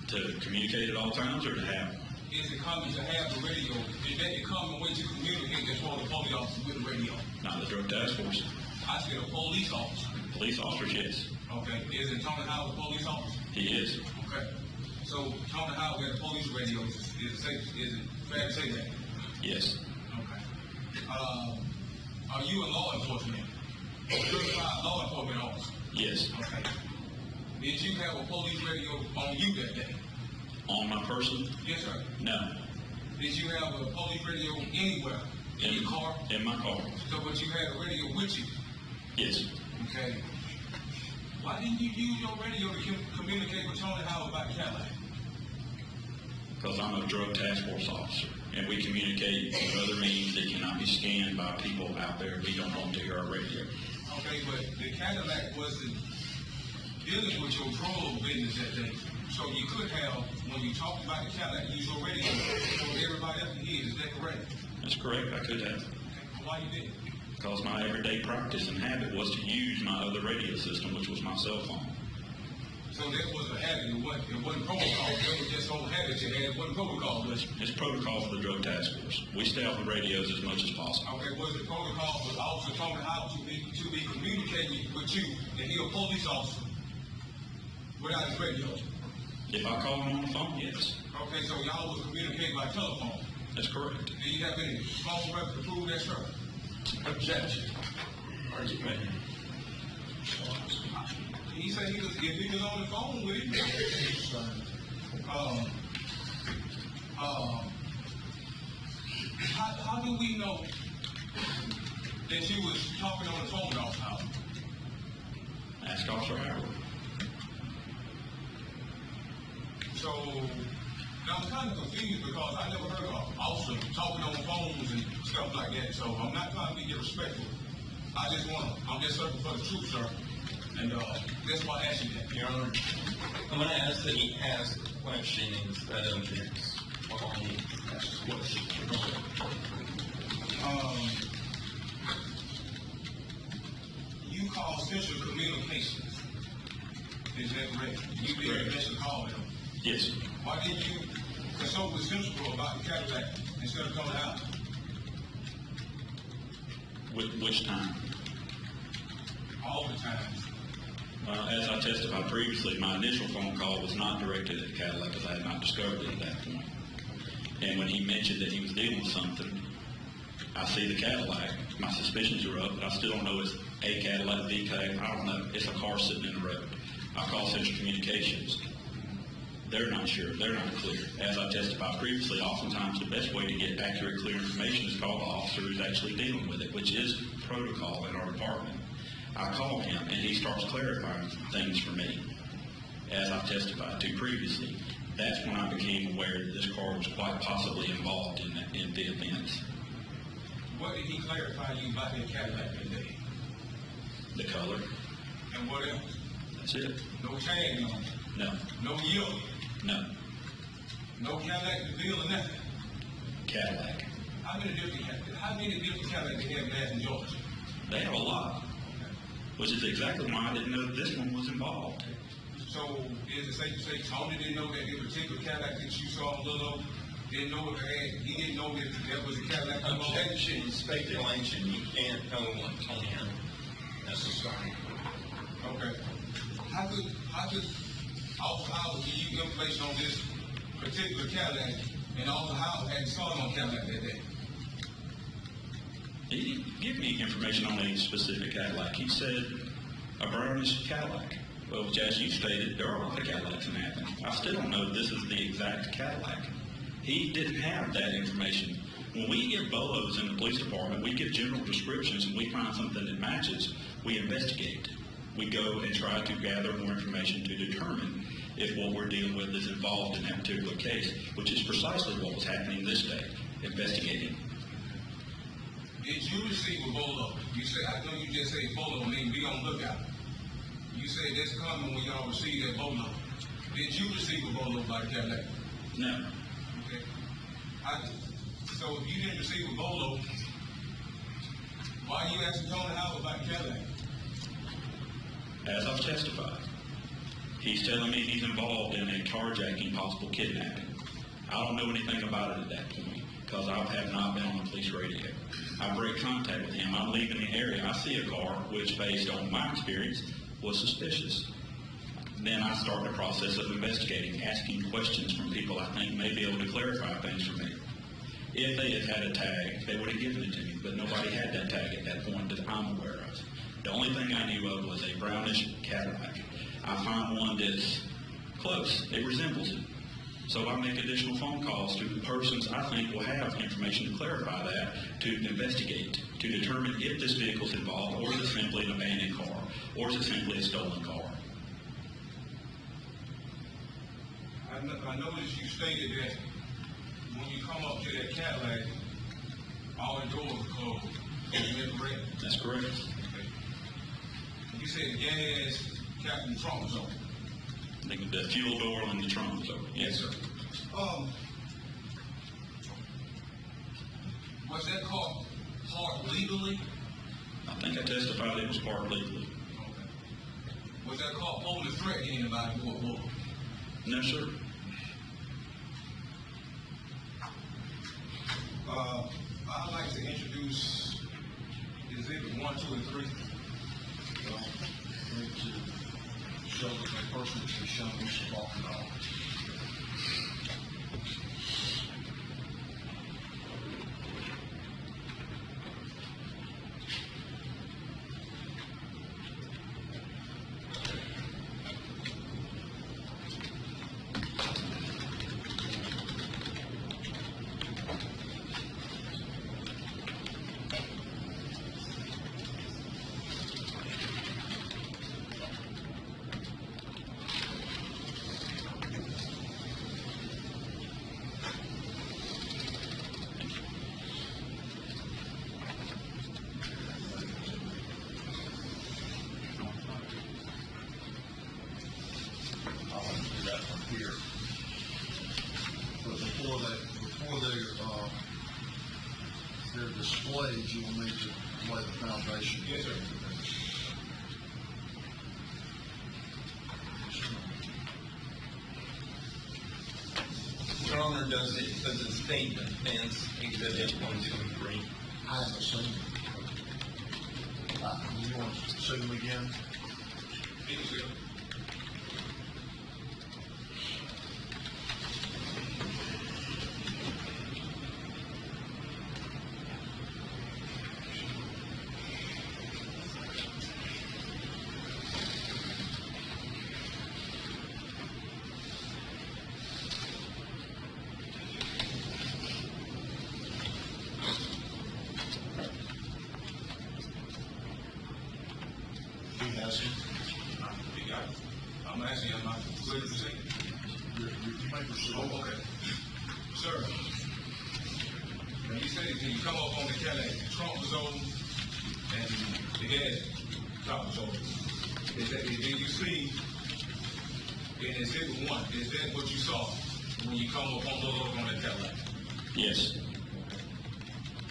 To communicate at all times, or to have? Is it common to have the radio? Is that a common way to communicate as far as the police officer with the radio? Not the drug task force. I said a police officer. Police officers, yes. Okay. Is it Tony Howard a police officer? He is. Okay. So Tony Howard had a police radio. Is it fair to say that? Yes. Okay. Are you a law enforcement? Certified law enforcement officer? Yes. Okay. Did you have a police radio on you that day? On my person? Yes, sir. No. Did you have a police radio anywhere? In your car? In my car. So, but you had a radio with you? Yes. Okay. Why didn't you use your radio to communicate with Tony Howard about Cadillac? Because I'm a drug task force officer, and we communicate through other means that cannot be scanned by people out there who don't want to hear our radio. Okay, but the Cadillac wasn't dealing with your drug business that day. So you could have, when you talked about the Cadillac, use your radio so everybody else can hear. Is that correct? That's correct. I could have. Okay. Why you didn't? Because my everyday practice and habit was to use my other radio system, which was my cell phone. So that was a habit, it wasn't protocol, that was just old habit you had, it wasn't protocol, was it? It's protocol for the drug task force. We stay off the radios as much as possible. Okay, was it protocol for the officer Tony Howard to be communicating with you, and he a police officer, without his radio? If I call him on the phone, yes. Okay, so y'all was communicating by telephone. That's correct. Do you have any phone records to prove that, sir? Objection. Argument. He said if he was on the phone with him. How do we know that you was talking on the phone with Officer Howard? Ask Officer Howard. So, now I'm kind of confused because I never heard of an officer talking on phones and stuff like that, so I'm not trying to be disrespectful. I'm just searching for the truth, sir. And that's why I asked you that. Your Honor, I'm going to ask that he ask the question instead of this. You call Central Communications. Is that correct? You did eventually call them. Yes. Why didn't you consult with Central about the Cadillac instead of coming out? Which time? All the times. As I testified previously, my initial phone call was not directed at the Cadillac because I had not discovered it at that point. And when he mentioned that he was dealing with something, I see the Cadillac. My suspicions are up, but I still don't know it's a Cadillac, the Cadillac. I don't know. It's a car sitting in the road. I call Central Communications. They're not sure. They're not clear. As I testified previously, oftentimes the best way to get accurate, clear information is call the officer who's actually dealing with it, which is protocol in our department. I call him, and he starts clarifying things for me. As I've testified to previously, that's when I became aware that this car was quite possibly involved in the events. What did he clarify you about that Cadillac that day? The color. And what else? That's it. No tag on it. No. No yield. No. No Cadillac to bill or nothing. Cadillac. How many different Cadillacs they have in Athens, Georgia? They have a lot, which is exactly why I didn't know that this one was involved. So is it safe to say Tony didn't know that in particular Cadillac that you saw in Little Oak, didn't know it had, he didn't know that that was a Cadillac involved? Objection, speculation. You can't know what Tony had. That's a start. Okay. How could Officer Howard give you information on this particular Cadillac and Officer Howard hadn't saw it on Cadillac that day? He didn't give me information on a specific Cadillac. He said a brownish Cadillac. Well, as you stated, there are a lot of Cadillacs in Athens. I still don't know this is the exact Cadillac. He didn't have that information. When we give bolos in the police department, we give general descriptions and we find something that matches, we investigate. We go and try to gather more information to determine if what we're dealing with is involved in that particular case, which is precisely what was happening this day, investigating. Did you receive a bolo? You said, I know you just said bolo, mean be on lookout. You said that's coming when y'all receive that bolo. Did you receive a bolo by the Cadillac? No. Okay. So if you didn't receive a bolo, why are you asking Tony Howard about the Cadillac? As I've testified, he's telling me he's involved in a carjacking, possible kidnapping. I don't know anything about it at that point because I have not been on the police radio. I break contact with him. I'm leaving the area. I see a car which, based on my experience, was suspicious. Then I start the process of investigating, asking questions from people I think may be able to clarify things for me. If they had had a tag, they would have given it to me, but nobody had that tag at that point that I'm aware of. The only thing I knew of was a brownish Cadillac. I find one that's close. It resembles it. So I make additional phone calls to the persons I think will have information to clarify that, to investigate, to determine if this vehicle is involved, or is it simply an abandoned car, or is it simply a stolen car. I noticed you stated that when you come up to that Cadillac, all the doors are closed. Is that correct? That's correct. Okay. You said the gas cap and trunk was open. The fuel door and the trunk was open. Yes, sir. Was that car parked legally? I think I testified it was parked legally. Okay. Was that car posing a threat to anybody who was? No, sir. I'd like to introduce Exhibit 1, 2, and 3. Need to show that the person that was shown was walking off. Here. But before they're displayed, you will need to lay the foundation. Yes, sir. Your Honor, does it state the fence exhibit 1, 2, and 3? I haven't seen it. You want to see them again? Yes, sir. He has them. You got it. I'm asking you, I'm not clear to say. You may proceed. Oh, okay. Sir, when you said that you come up on the Cadillac, the trunk was open and the gas top was open. Did you see in Exhibit 1, is that what you saw when you come up on the Cadillac? Yes.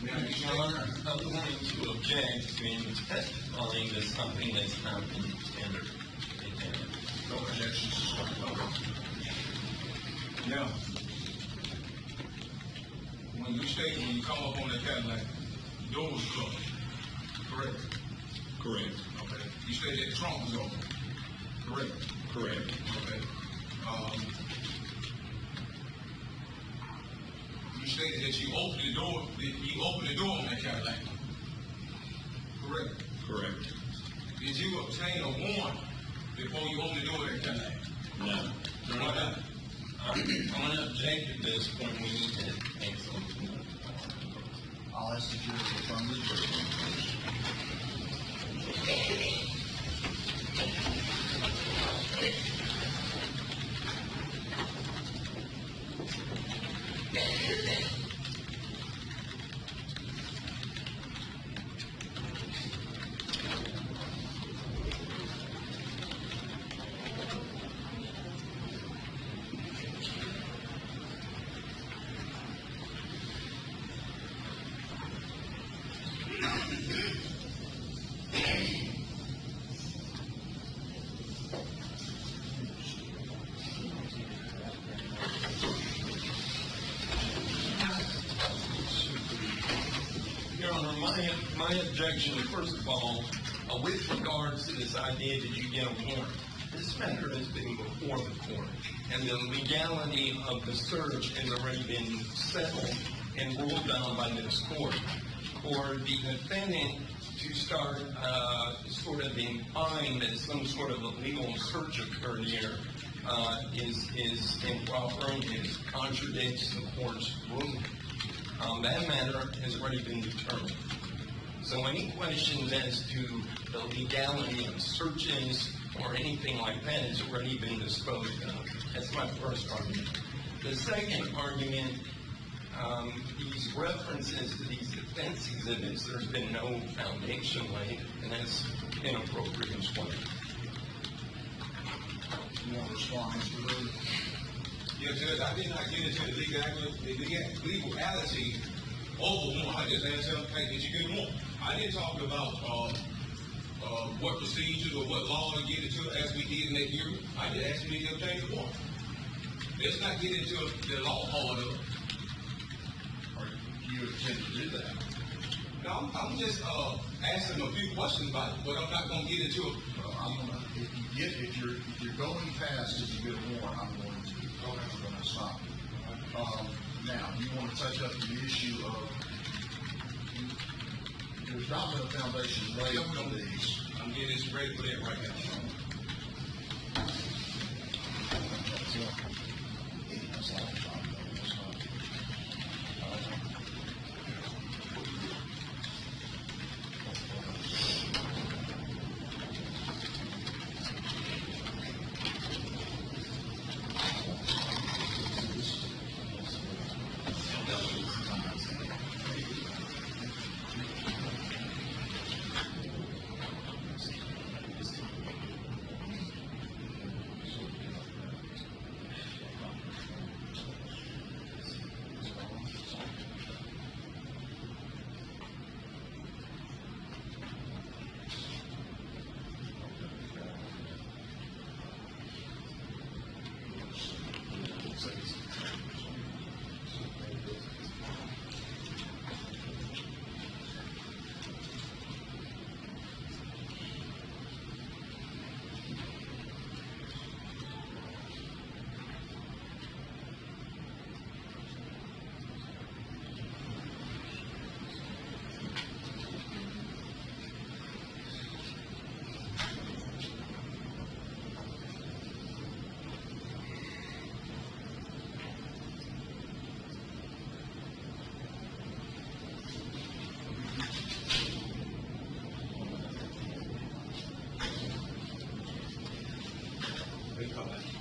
Now, you Your Honor, I'm going to object to him testifying to something that's not in standard. No objections. Now, when you come up on the Cadillac, the door was closed, correct? Correct. Okay. You said that the trunk was open, correct? Correct. Okay. You stated that you opened the door on that Cadillac, correct? Correct. Did you obtain a warrant before you opened the door of that Cadillac? No. Why not? I'm going to object at this point. We need to make something. I'll ask the jury to confirm the verdict. Your Honor, my objection, first of all, with regards to this idea that you get a warrant, this matter has been before the court, and the legality of the search has already been settled and ruled on by this court. For the defendant to start sort of implying that some sort of illegal search occurred here is improper and it contradicts the court's ruling. That matter has already been determined. So any questions as to the legality of searches or anything like that has already been disposed of. That's my first argument. The second argument, these references to these defense exhibits, there's been no foundation laid, and that's inappropriate as well. You want to respond, Mr. Lee? Yes, Judge, I did not get into the legality of the warrant. I just asked him, hey, did you get a warrant? I didn't talk about, what procedures or what law to get into as we did in that hearing. I just asked me to obtain the warrant. Let's not get into the law part of it. Or you intend to do that? No, I'm just, asking a few questions about it, but I'm not gonna get into it. If you're going past, if you get a warrant, I'm going to stop you. Now, you want to take up the issue of, there's not been a foundation laid for these. I'm getting this ready for that right now. That's all I'm talking about. That's not-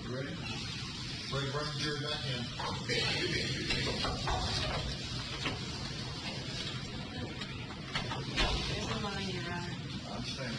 You ready? Bring the jury back in. There's a line, Your Honor. I understand.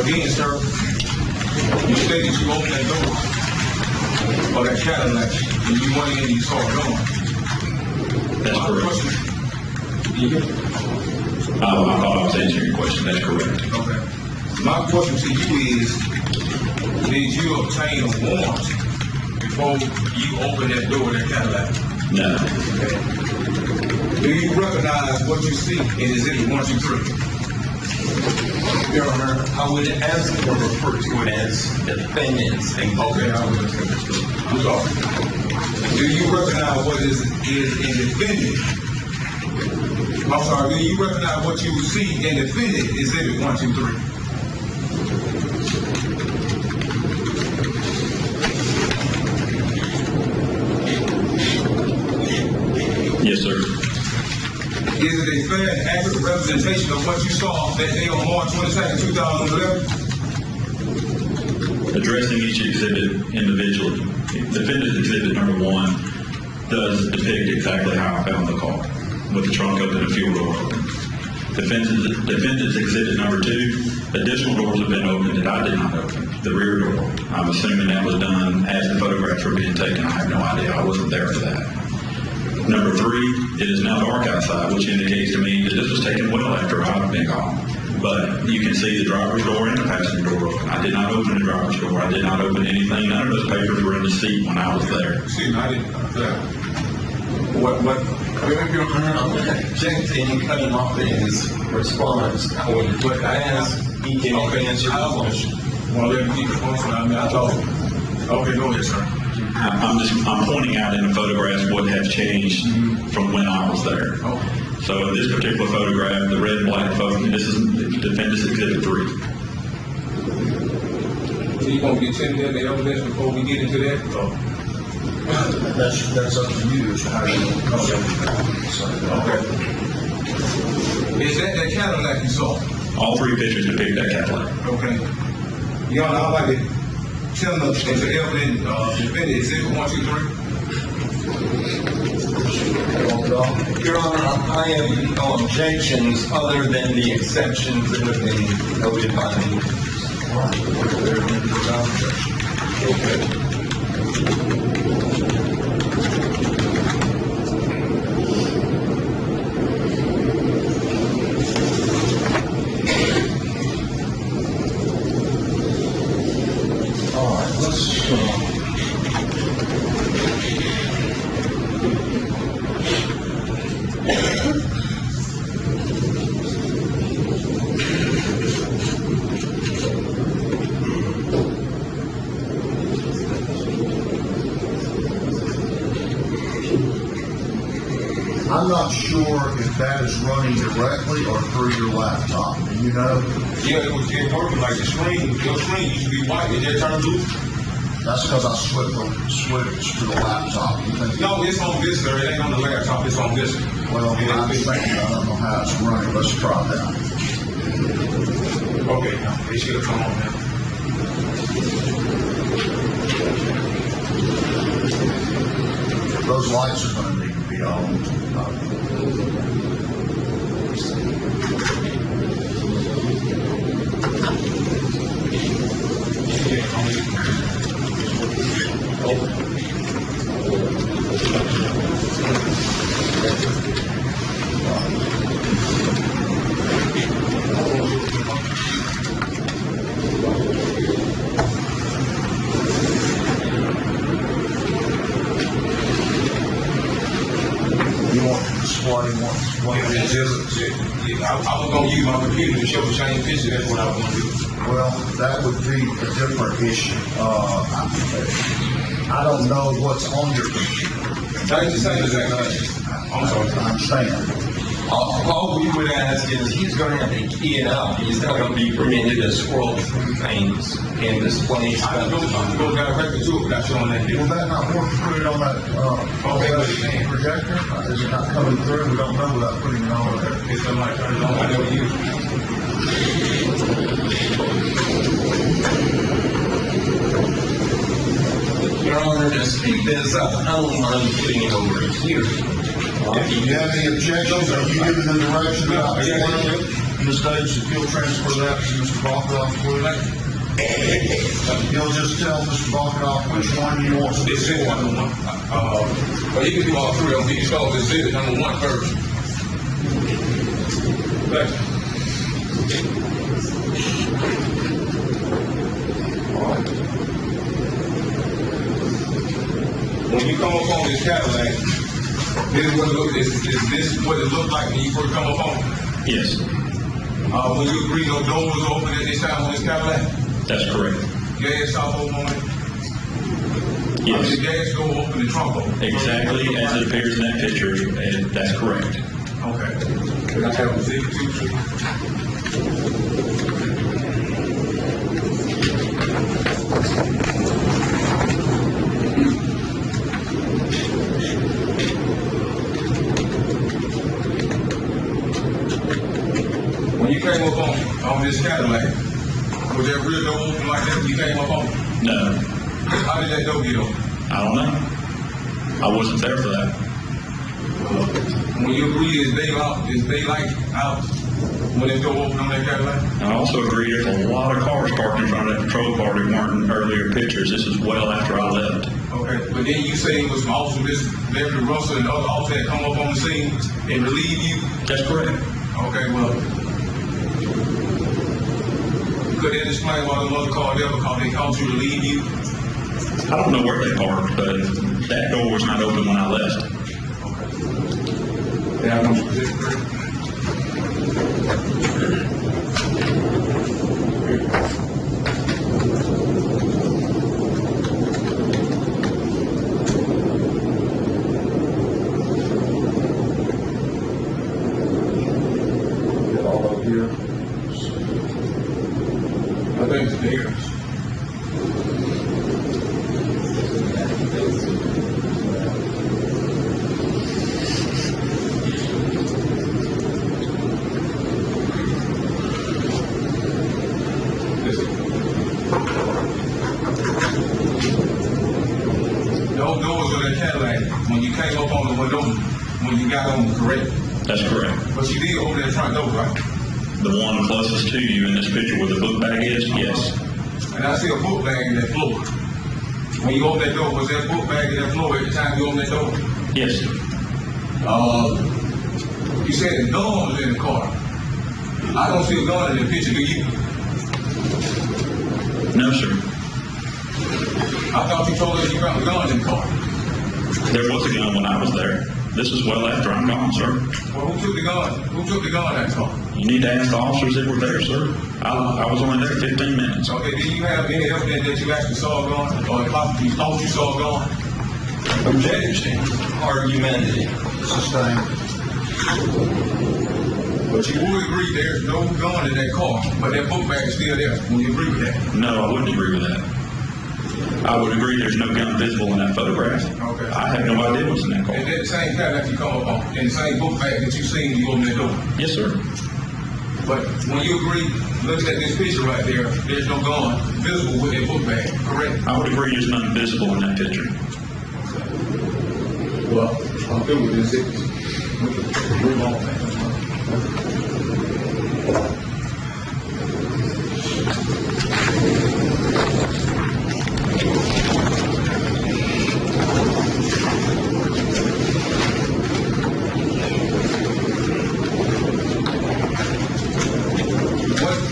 Again, sir, you stated you opened that door or that Cadillac and you went in and you saw it going. That's correct. I thought I was answering your question. That's correct. Okay. My question to you is, did you obtain a warrant before you opened that door of that Cadillac? No. Okay. Do you recognize what you see in Exhibit 1, 2, 3? Your Honor, I would ask to refer to it as defendants. Okay, I'm sorry. Do you recognize what is in defendant? I'm sorry, do you recognize what you would see in defendant Exhibit 1, 2, 3? Yes, sir. Is it a fair and accurate representation of what you saw that day on March 22nd, 2011? Addressing each exhibit individually. Defendant's exhibit number 1 does depict exactly how I found the car, with the trunk open and fuel door open. Defendant's exhibit number 2, additional doors have been opened that I did not open. The rear door. I'm assuming that was done as the photographs were being taken. I have no idea. I wasn't there for that. Number 3, it is now dark outside, which indicates to me that this was taken well after I've been gone. But you can see the driver's door and the passenger door open. I did not open the driver's door. I did not open anything. None of those papers were in the seat when I was there. Excuse me, I didn't. What? Your Honor, I'm going to object to any cutting off in his response. I would ask he can answer the question. Well, let me keep the question. I thought. Okay, go ahead, sir. I'm pointing out in the photographs what has changed from when I was there. Okay. So in this particular photograph, the red and black photo, this is defendant's exhibit 3. So you going to get into the evidence before we get into that? That's up to you as to how you want to cover it. Okay. Is that Cadillac you saw? All 3 pictures depict that Cadillac. Okay. Your Honor, I'd like to tell us into evidence defendant exhibit 1, 2, 3. Your Honor, I have no objections other than the exceptions that have been noted by me. Okay. All right, let's I'm not sure if that is running directly or through your laptop. Do you know? Yeah, it was working like the screen. Your screen used to be white. Did that turn blue? That's because I switched to the laptop. You think? No, it's on this, sir. It ain't on the laptop. It's on this. Well, I'm thinking, I don't know how it's running. Let's try that. Okay, now it should have come on now. Those lights are going to need to be on. I was going to use my computer to show the same picture. That's what I was going to do. Well, that would be a different issue. I don't know what's on your computer. That's the same exact thing. I'm sorry. I understand. All we would ask is he's going to have to key it up. He's not going to be permitted to scroll through things and display I stuff. can go directly to it without showing that here. Will that not work to put it on that, projector? Is it not coming through? We don't know without putting it on there. It's somebody turn it on, I never use it. Your Honor, to speed this up, I don't mind putting it over here. Do you have any objections? Are you giving the direction that I Ms. Davis, if you'll transfer that to Mr. Balkoff, please? You'll just tell Mr. Balkoff which one you want to This is number one. But you can do all three of them. You can start with exhibit number one first. Thank you. When you come up on this Cadillac, this is what it looks. Is this what it looked like when you first come up on? Yes, When you agree no door was open at this time on this Cadillac, that's correct. gas stop open on it. Yes, The gas door open, the trunk open. exactly as it appears in that picture, and that's correct. Okay. Can I have a exhibit two, please? When you came up on this Cadillac, was that real door open like that when you came up on? No, How did that door get open? I don't know. I wasn't there for that. When you agree is daylight out when that door open on that Cadillac? I also agree there's a lot of cars parked in front of that patrol car that weren't in earlier pictures. This is well after I left. Okay, but then you say it was also this Everett Russell and other officers that come up on the scene and relieve you? That's correct. Okay, well, could that explain why the other car never called? They called you to relieve you? I don't know where they parked, but that door was not open when I left. Yeah, I know specifically. All up here. I think it's theirs. Those doors of that Cadillac, when you came up on the window, when you got on, correct? That's correct. But you did open that front door, right? The one closest to you in this picture where the book bag is, yes. And I see a book bag in that floor. When you opened that door, was that book bag in that floor every time you opened that door? Yes, You said the gun was in the car. I don't see a gun in the picture, do you? no, sir. I thought you told us you found a gun in the car. There was a gun when I was there. This is well after I'm gone, sir. Well, who took the gun? Who took the gun out of the car? You need to ask the officers that were there, sir. I was only there 15 minutes. Okay, do you have any evidence that you actually saw a gun, or possibly you thought you saw a gun? Objection. Argumentative. Sustained. But you would agree there's no gun in that car, but that book bag is still there. Would you agree with that? No, I wouldn't agree with that. I would agree there's no gun visible in that photograph. Okay. I have no idea what's in that car. And that same Cadillac you come up on, and the same book bag that you seen when you opened that door. Yes, sir. But when you agree, looking at this picture right there, there's no gun visible with that book bag, correct? I would agree there's none visible in that picture. Well, I'm through with this. Move on.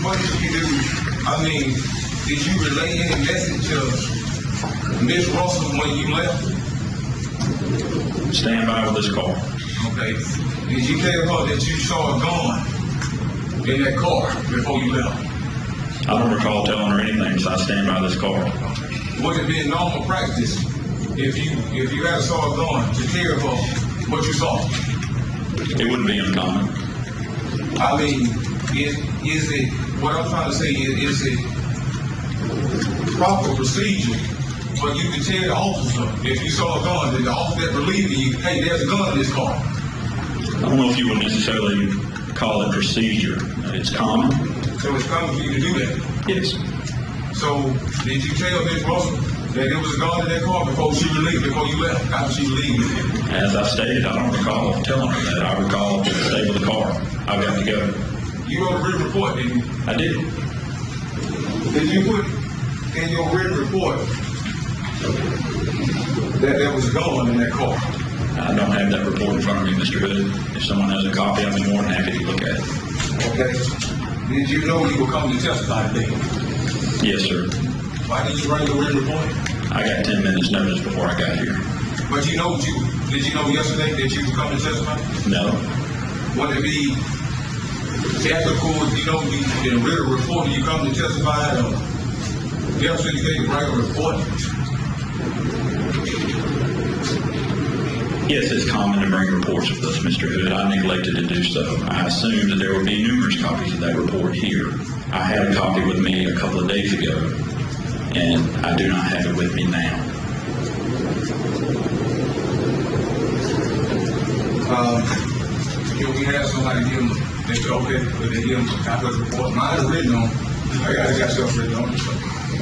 What did you do? I mean, did you relay any message to Miss Russell when you left? Stand by with this car. Okay. Did you tell her that you saw a gun in that car before you left? I don't recall telling her anything, so I stand by this car. Would it be normal practice if you had saw a gun to tell her what you saw? It wouldn't be uncommon. I mean, is it, what I'm trying to say is it proper procedure for you to tell the officer, if you saw a gun, that the officer that relieving you, hey, there's a gun in this car? I don't know if you would necessarily call it procedure. It's common. So it's common for you to do that? Yes. So did you tell Ms. Russell that there was a gun in that car before you left, after she relieved? As I stated, I don't recall telling her that. I recall the state of the car. I got to go. You wrote a written report, didn't you? I did. Did you put in your written report that there was a gun in that car? I don't have that report in front of me, Mr. Hood. If someone has a copy, I'd be more than happy to look at it. Okay. Did you know you were coming to testify today? Yes, sir. Why did you write the written report? I got 10 minutes notice before I got here. But you know, did you know yesterday that you were coming to testify? No. Would it be ethical, you know, in a written report, you come to testify, you have to write a report? Yes, it's common to bring reports of this, Mr. Hood. I neglected to do so. I assumed that there would be numerous copies of that report here. I had a copy with me a couple of days ago, and I do not have it with me now. Can we have somebody give them, they say, okay, but they give them a copy of the report? Mine is written on, I got stuff written on it. So.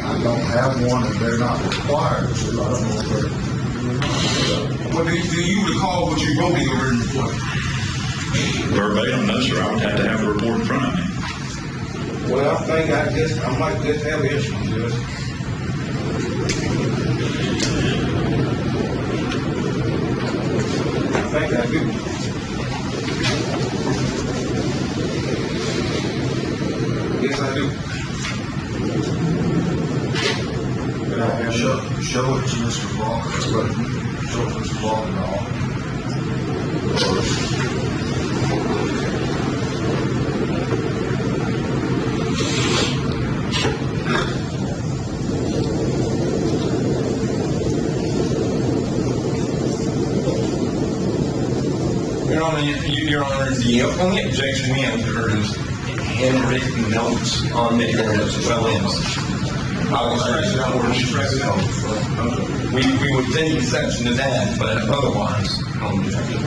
I don't have one, and they're not required to. I don't know if they're. Well, do you recall what you wrote in your written report? Verbatim, no, sir. I would have to have a report in front of me. Well, I think I might just have an issue, Judge. I think I do. Yes, I do. Show it to Mr. Walker. Show it to Mr. Walker and all. Your Honor, the only objection we have to her is handwritten notes on the hearing as well as we would take exception to that, but otherwise, no objection.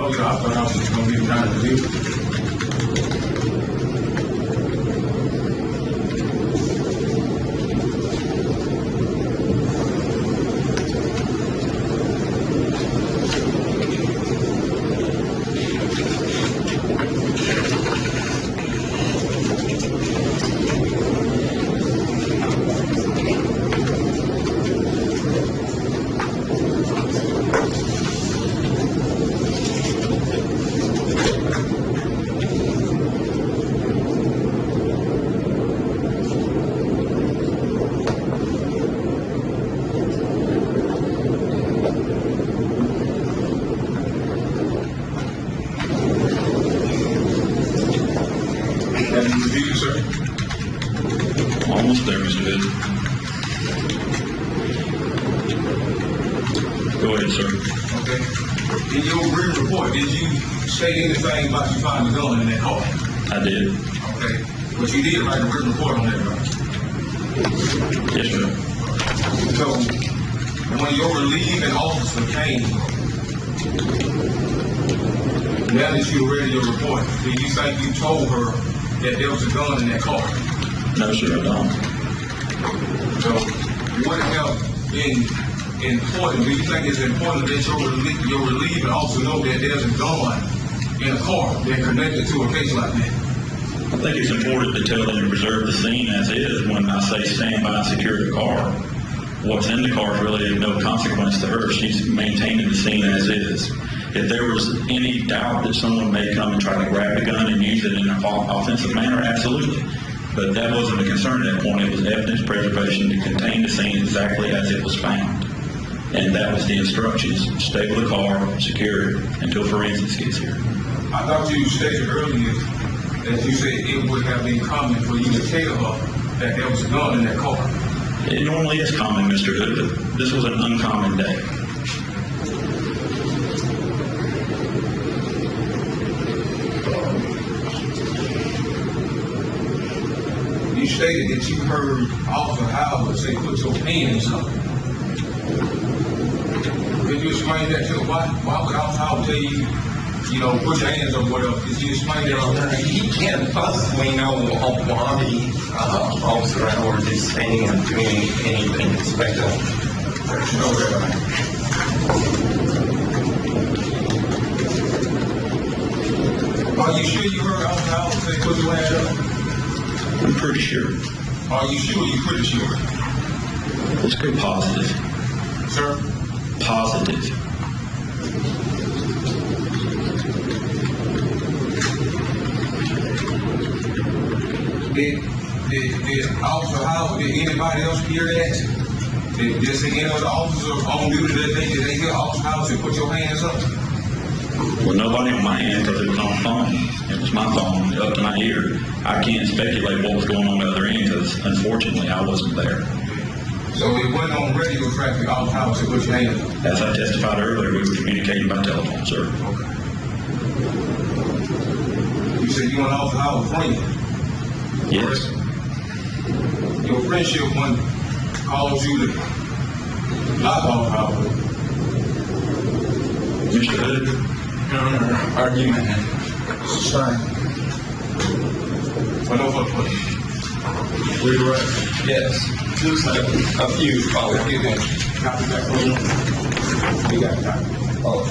Okay, I thought I was going to be trying to do it. Almost there, Mr. Hood. Go ahead, sir. Okay. In your written report, did you say anything about you finding a gun in that car? I did. Okay. But you did write a written report on that, right? Yes, sir. So, when your relieving officer came, now that you read your report, do you think you told her that there was a gun in that car? No, sir, I don't. So, would it have been important, do you think it's important that your relieving officer know that there's a gun in a car that connected to a case like that? I think it's important to tell them to preserve the scene as is. When I say stand by and secure the car, what's in the car is really of no consequence to her. She's maintaining the scene as is. If there was any doubt that someone may come and try to grab the gun and use it in an offensive manner, absolutely. But that wasn't a concern at that point. It was evidence preservation to contain the scene exactly as it was found. And that was the instructions. Stay with the car, secure it until forensics gets here. I thought you stated earlier that you said it would have been common for you to tell her that there was a gun in that car. It normally is common, Mr. Hood, but this was an uncommon day. You stated that you heard Officer Howard say, put your hands up. Could you explain that to her? Why would Officer Howard tell you, put your hands up, whatever? Could you explain that? He can't possibly know why Officer Howard is saying or doing anything special. Are you sure you heard Officer Howard say, put your hands up? I'm pretty sure. Are you sure or you pretty sure? Let's go positive. Sir? Positive. Did Officer Howard, did anybody else hear that? Did any other officers on duty that day, did they hear Officer Howard say, put your hands up? Well, nobody on my hand because it was on the phone. It was my phone up to my ear. I can't speculate what was going on the other end because, unfortunately, I wasn't there. So it wasn't on radio traffic, Officer Howard said, put your hands up? As I testified earlier, we were communicating by telephone, sir. Okay. You said you and Officer Howard friends? Yes. Your friendship one caused you to not Officer Howard? Mr. Hood? No, argument. Sustained. For no further questions. Redirect. Yes, just a few follow-up. Copy that. We got it. Oh.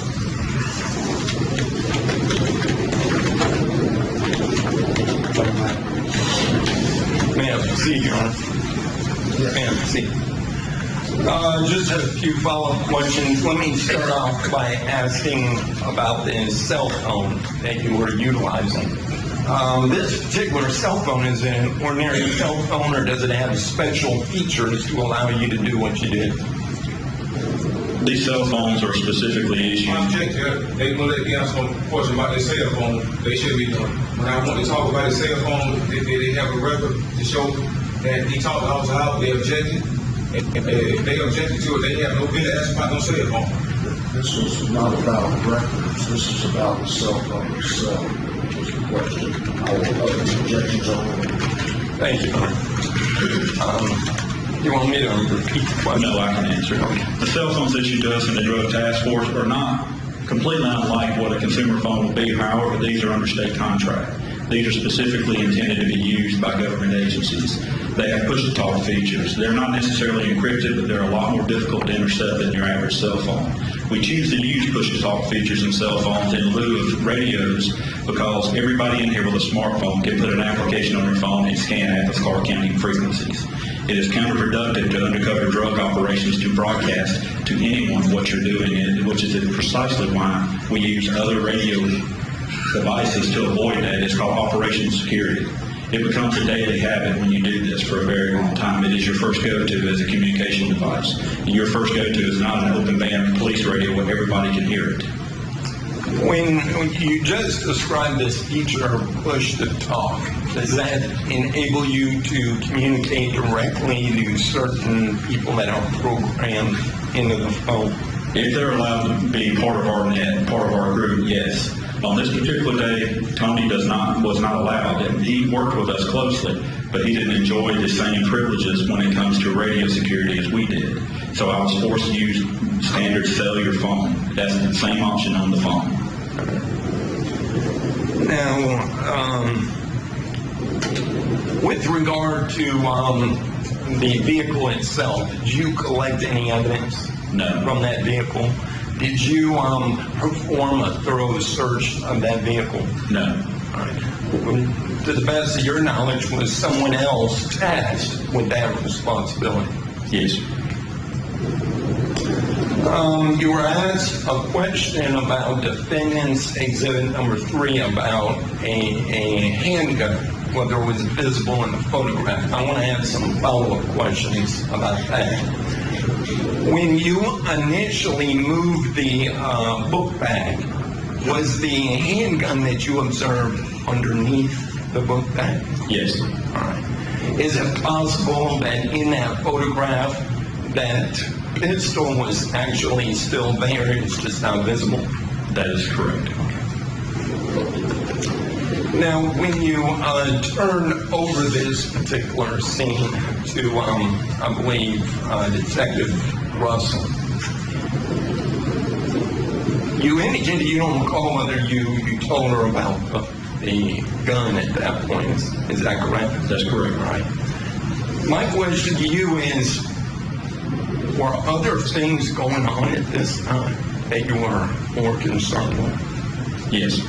Ma'am, proceed, Your Honor. Ma'am, proceed. Just a few follow-up questions. Let me start off by asking about the cell phone that you were utilizing. This particular cell phone, is it an ordinary cell phone, or does it have special features to allow you to do what you did? These cell phones are specifically issued. They want to answer some question about their cell phone. They should be doing. When I want to talk about the cell phone, they have a record to show that he talked to Officer Howard. They objected. If they objected to it, they have no business asking about no cell phone. This was not about records. This is about the cell phone itself. Was the question. I will open objections on it. Thank you, Your Honor. You want me to repeat the question? No, I can answer it. Okay. The cell phones issued to us in the drug task force are not completely unlike what a consumer phone will be. However, these are under state contract. These are specifically intended to be used by government agencies. They have push-to-talk features. They're not necessarily encrypted, but they're a lot more difficult to intercept than your average cell phone. We choose to use push-to-talk features in cell phones in lieu of radios because everybody in here with a smartphone can put an application on their phone and scan Athens car counting frequencies. It is counterproductive to undercover drug operations to broadcast to anyone what you're doing, which is precisely why we use other radio devices to avoid that. It's called operational security. It becomes a daily habit when you do this for a very long time. It is your first go-to as a communication device. And your first go-to is not an open band police radio where everybody can hear it. When you just described this feature of push-to-talk, does that enable you to communicate directly to certain people that are programmed into the phone? If they're allowed to be part of our net, part of our group, yes. On this particular day, Tony was not allowed, and he worked with us closely, but he didn't enjoy the same privileges when it comes to radio security as we did. So I was forced to use standard cellular phone. That's the same option on the phone. Now, with regard to the vehicle itself, did you collect any evidence from that vehicle? Did you perform a thorough search of that vehicle? No. All right. To the best of your knowledge, was someone else tasked with that responsibility? Yes. You were asked a question about defendant's exhibit number 3 about a handgun, whether it was visible in the photograph. I want to ask some follow-up questions about that. When you initially moved the book bag, was the handgun that you observed underneath the book bag? Yes. All right. Is it possible that in that photograph that pistol was actually still there, it's just not visible? That is correct. Now, when you turn over this particular scene to, I believe, Detective Russell, you indicated you don't recall whether you told her about the gun at that point. Is that correct? That's correct. Right. My question to you is, were other things going on at this time that you were more concerned with? Yes.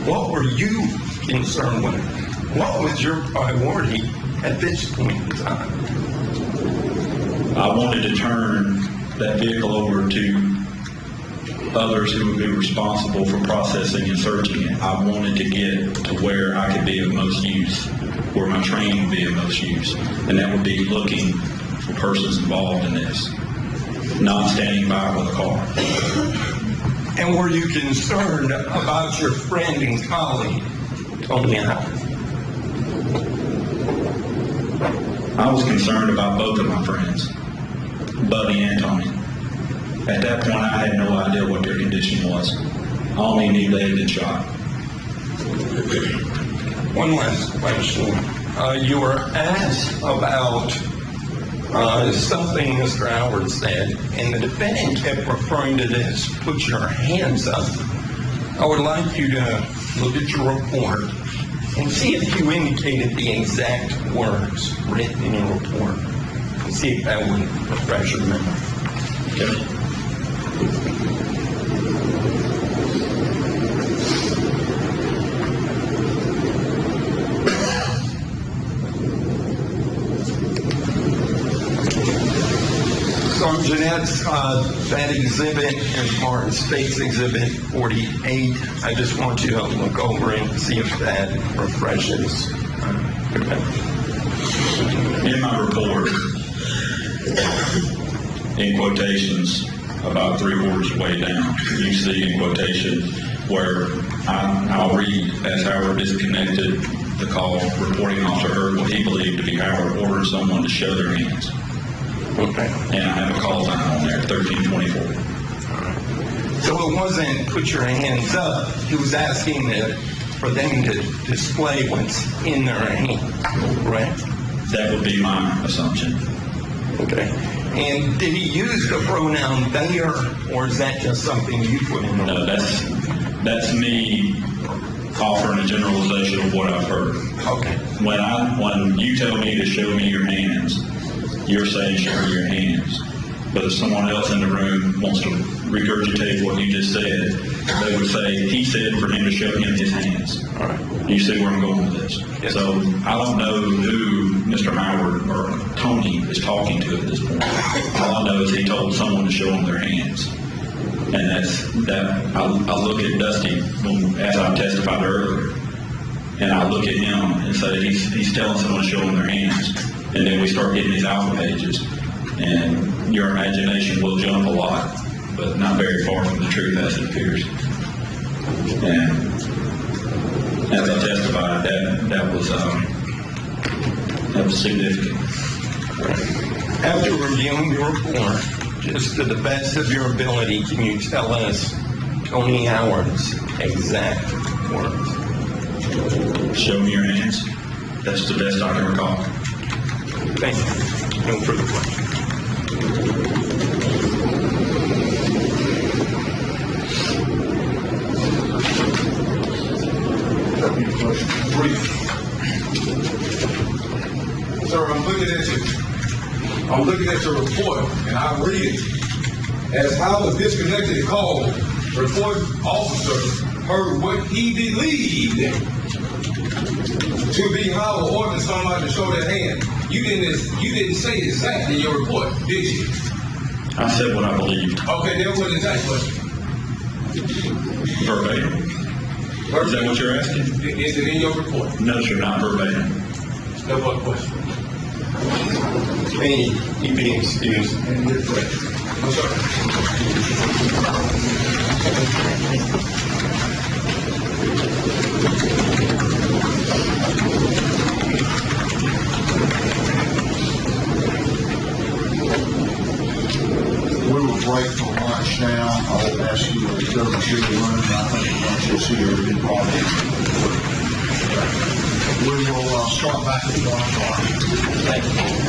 What were you concerned with? What was your priority at this point in time? I wanted to turn that vehicle over to others who would be responsible for processing and searching it. I wanted to get to where I could be of most use, where my training would be of most use, and that would be looking for persons involved in this, not standing by with a car. And were you concerned about your friend and colleague, Tony Allen? I was concerned about both of my friends, Buddy and Tony. At that point, I had no idea what their condition was. I only knew they had been shot. One last question. You were asked about something Mr. Howard said, and the defendant kept referring to this, put your hands up. I would like you to look at your report and see if you indicated the exact words written in your report. See if that would refresh your memory. Okay. Jeanette's that exhibit and Martin State's exhibit 48. I just want you to look over and see if that refreshes. In my report, in quotations, about 3/4 way down, you see in quotation where I'll read, as Howard disconnected the call, reporting officer heard what he believed to be Howard ordered someone to show their hands. Okay. And I have a call time on there, 1324. So it wasn't put your hands up. He was asking for them to display what's in their hand, right? That would be my assumption. Okay. And did he use the pronoun they, or is that just something you put in? No, that's me offering a generalization of what I've heard. Okay. When you tell me to show me your hands, you're saying show me your hands. But if someone else in the room wants to regurgitate what you just said, they would say, he said for him to show him his hands. All right. You see where I'm going with this? Yes. So I don't know who Mr. Howard or Tony is talking to at this point. All I know is he told someone to show him their hands. And I look at Dusty as I testified earlier, and I look at him and say, he's telling someone to show him their hands. And then we start getting these alpha pages, and your imagination will jump a lot, but not very far from the truth as it appears. And as I testified, that was significant. After reviewing your report, just to the best of your ability, can you tell us Tony Howard's exact words? Show me your hands. That's the best I can recall. Thank you. No further questions. Sir, I'm looking at your report, and I read it. As Howard disconnected the call, report officer heard what he believed to be Howard ordered somebody to show their hand. You didn't say exactly in your report, did you? I said what I believed. Okay, then what is that question? Verbatim. Is that what you're asking? Is it in your report? No, sir, not verbatim. No, what question? Meeting, you be excused. And good question. Yes, sir. We will break for lunch now. I will ask you to go to the room. I think lunch is here. We probably. We will start back at 1 o'clock. Thank you.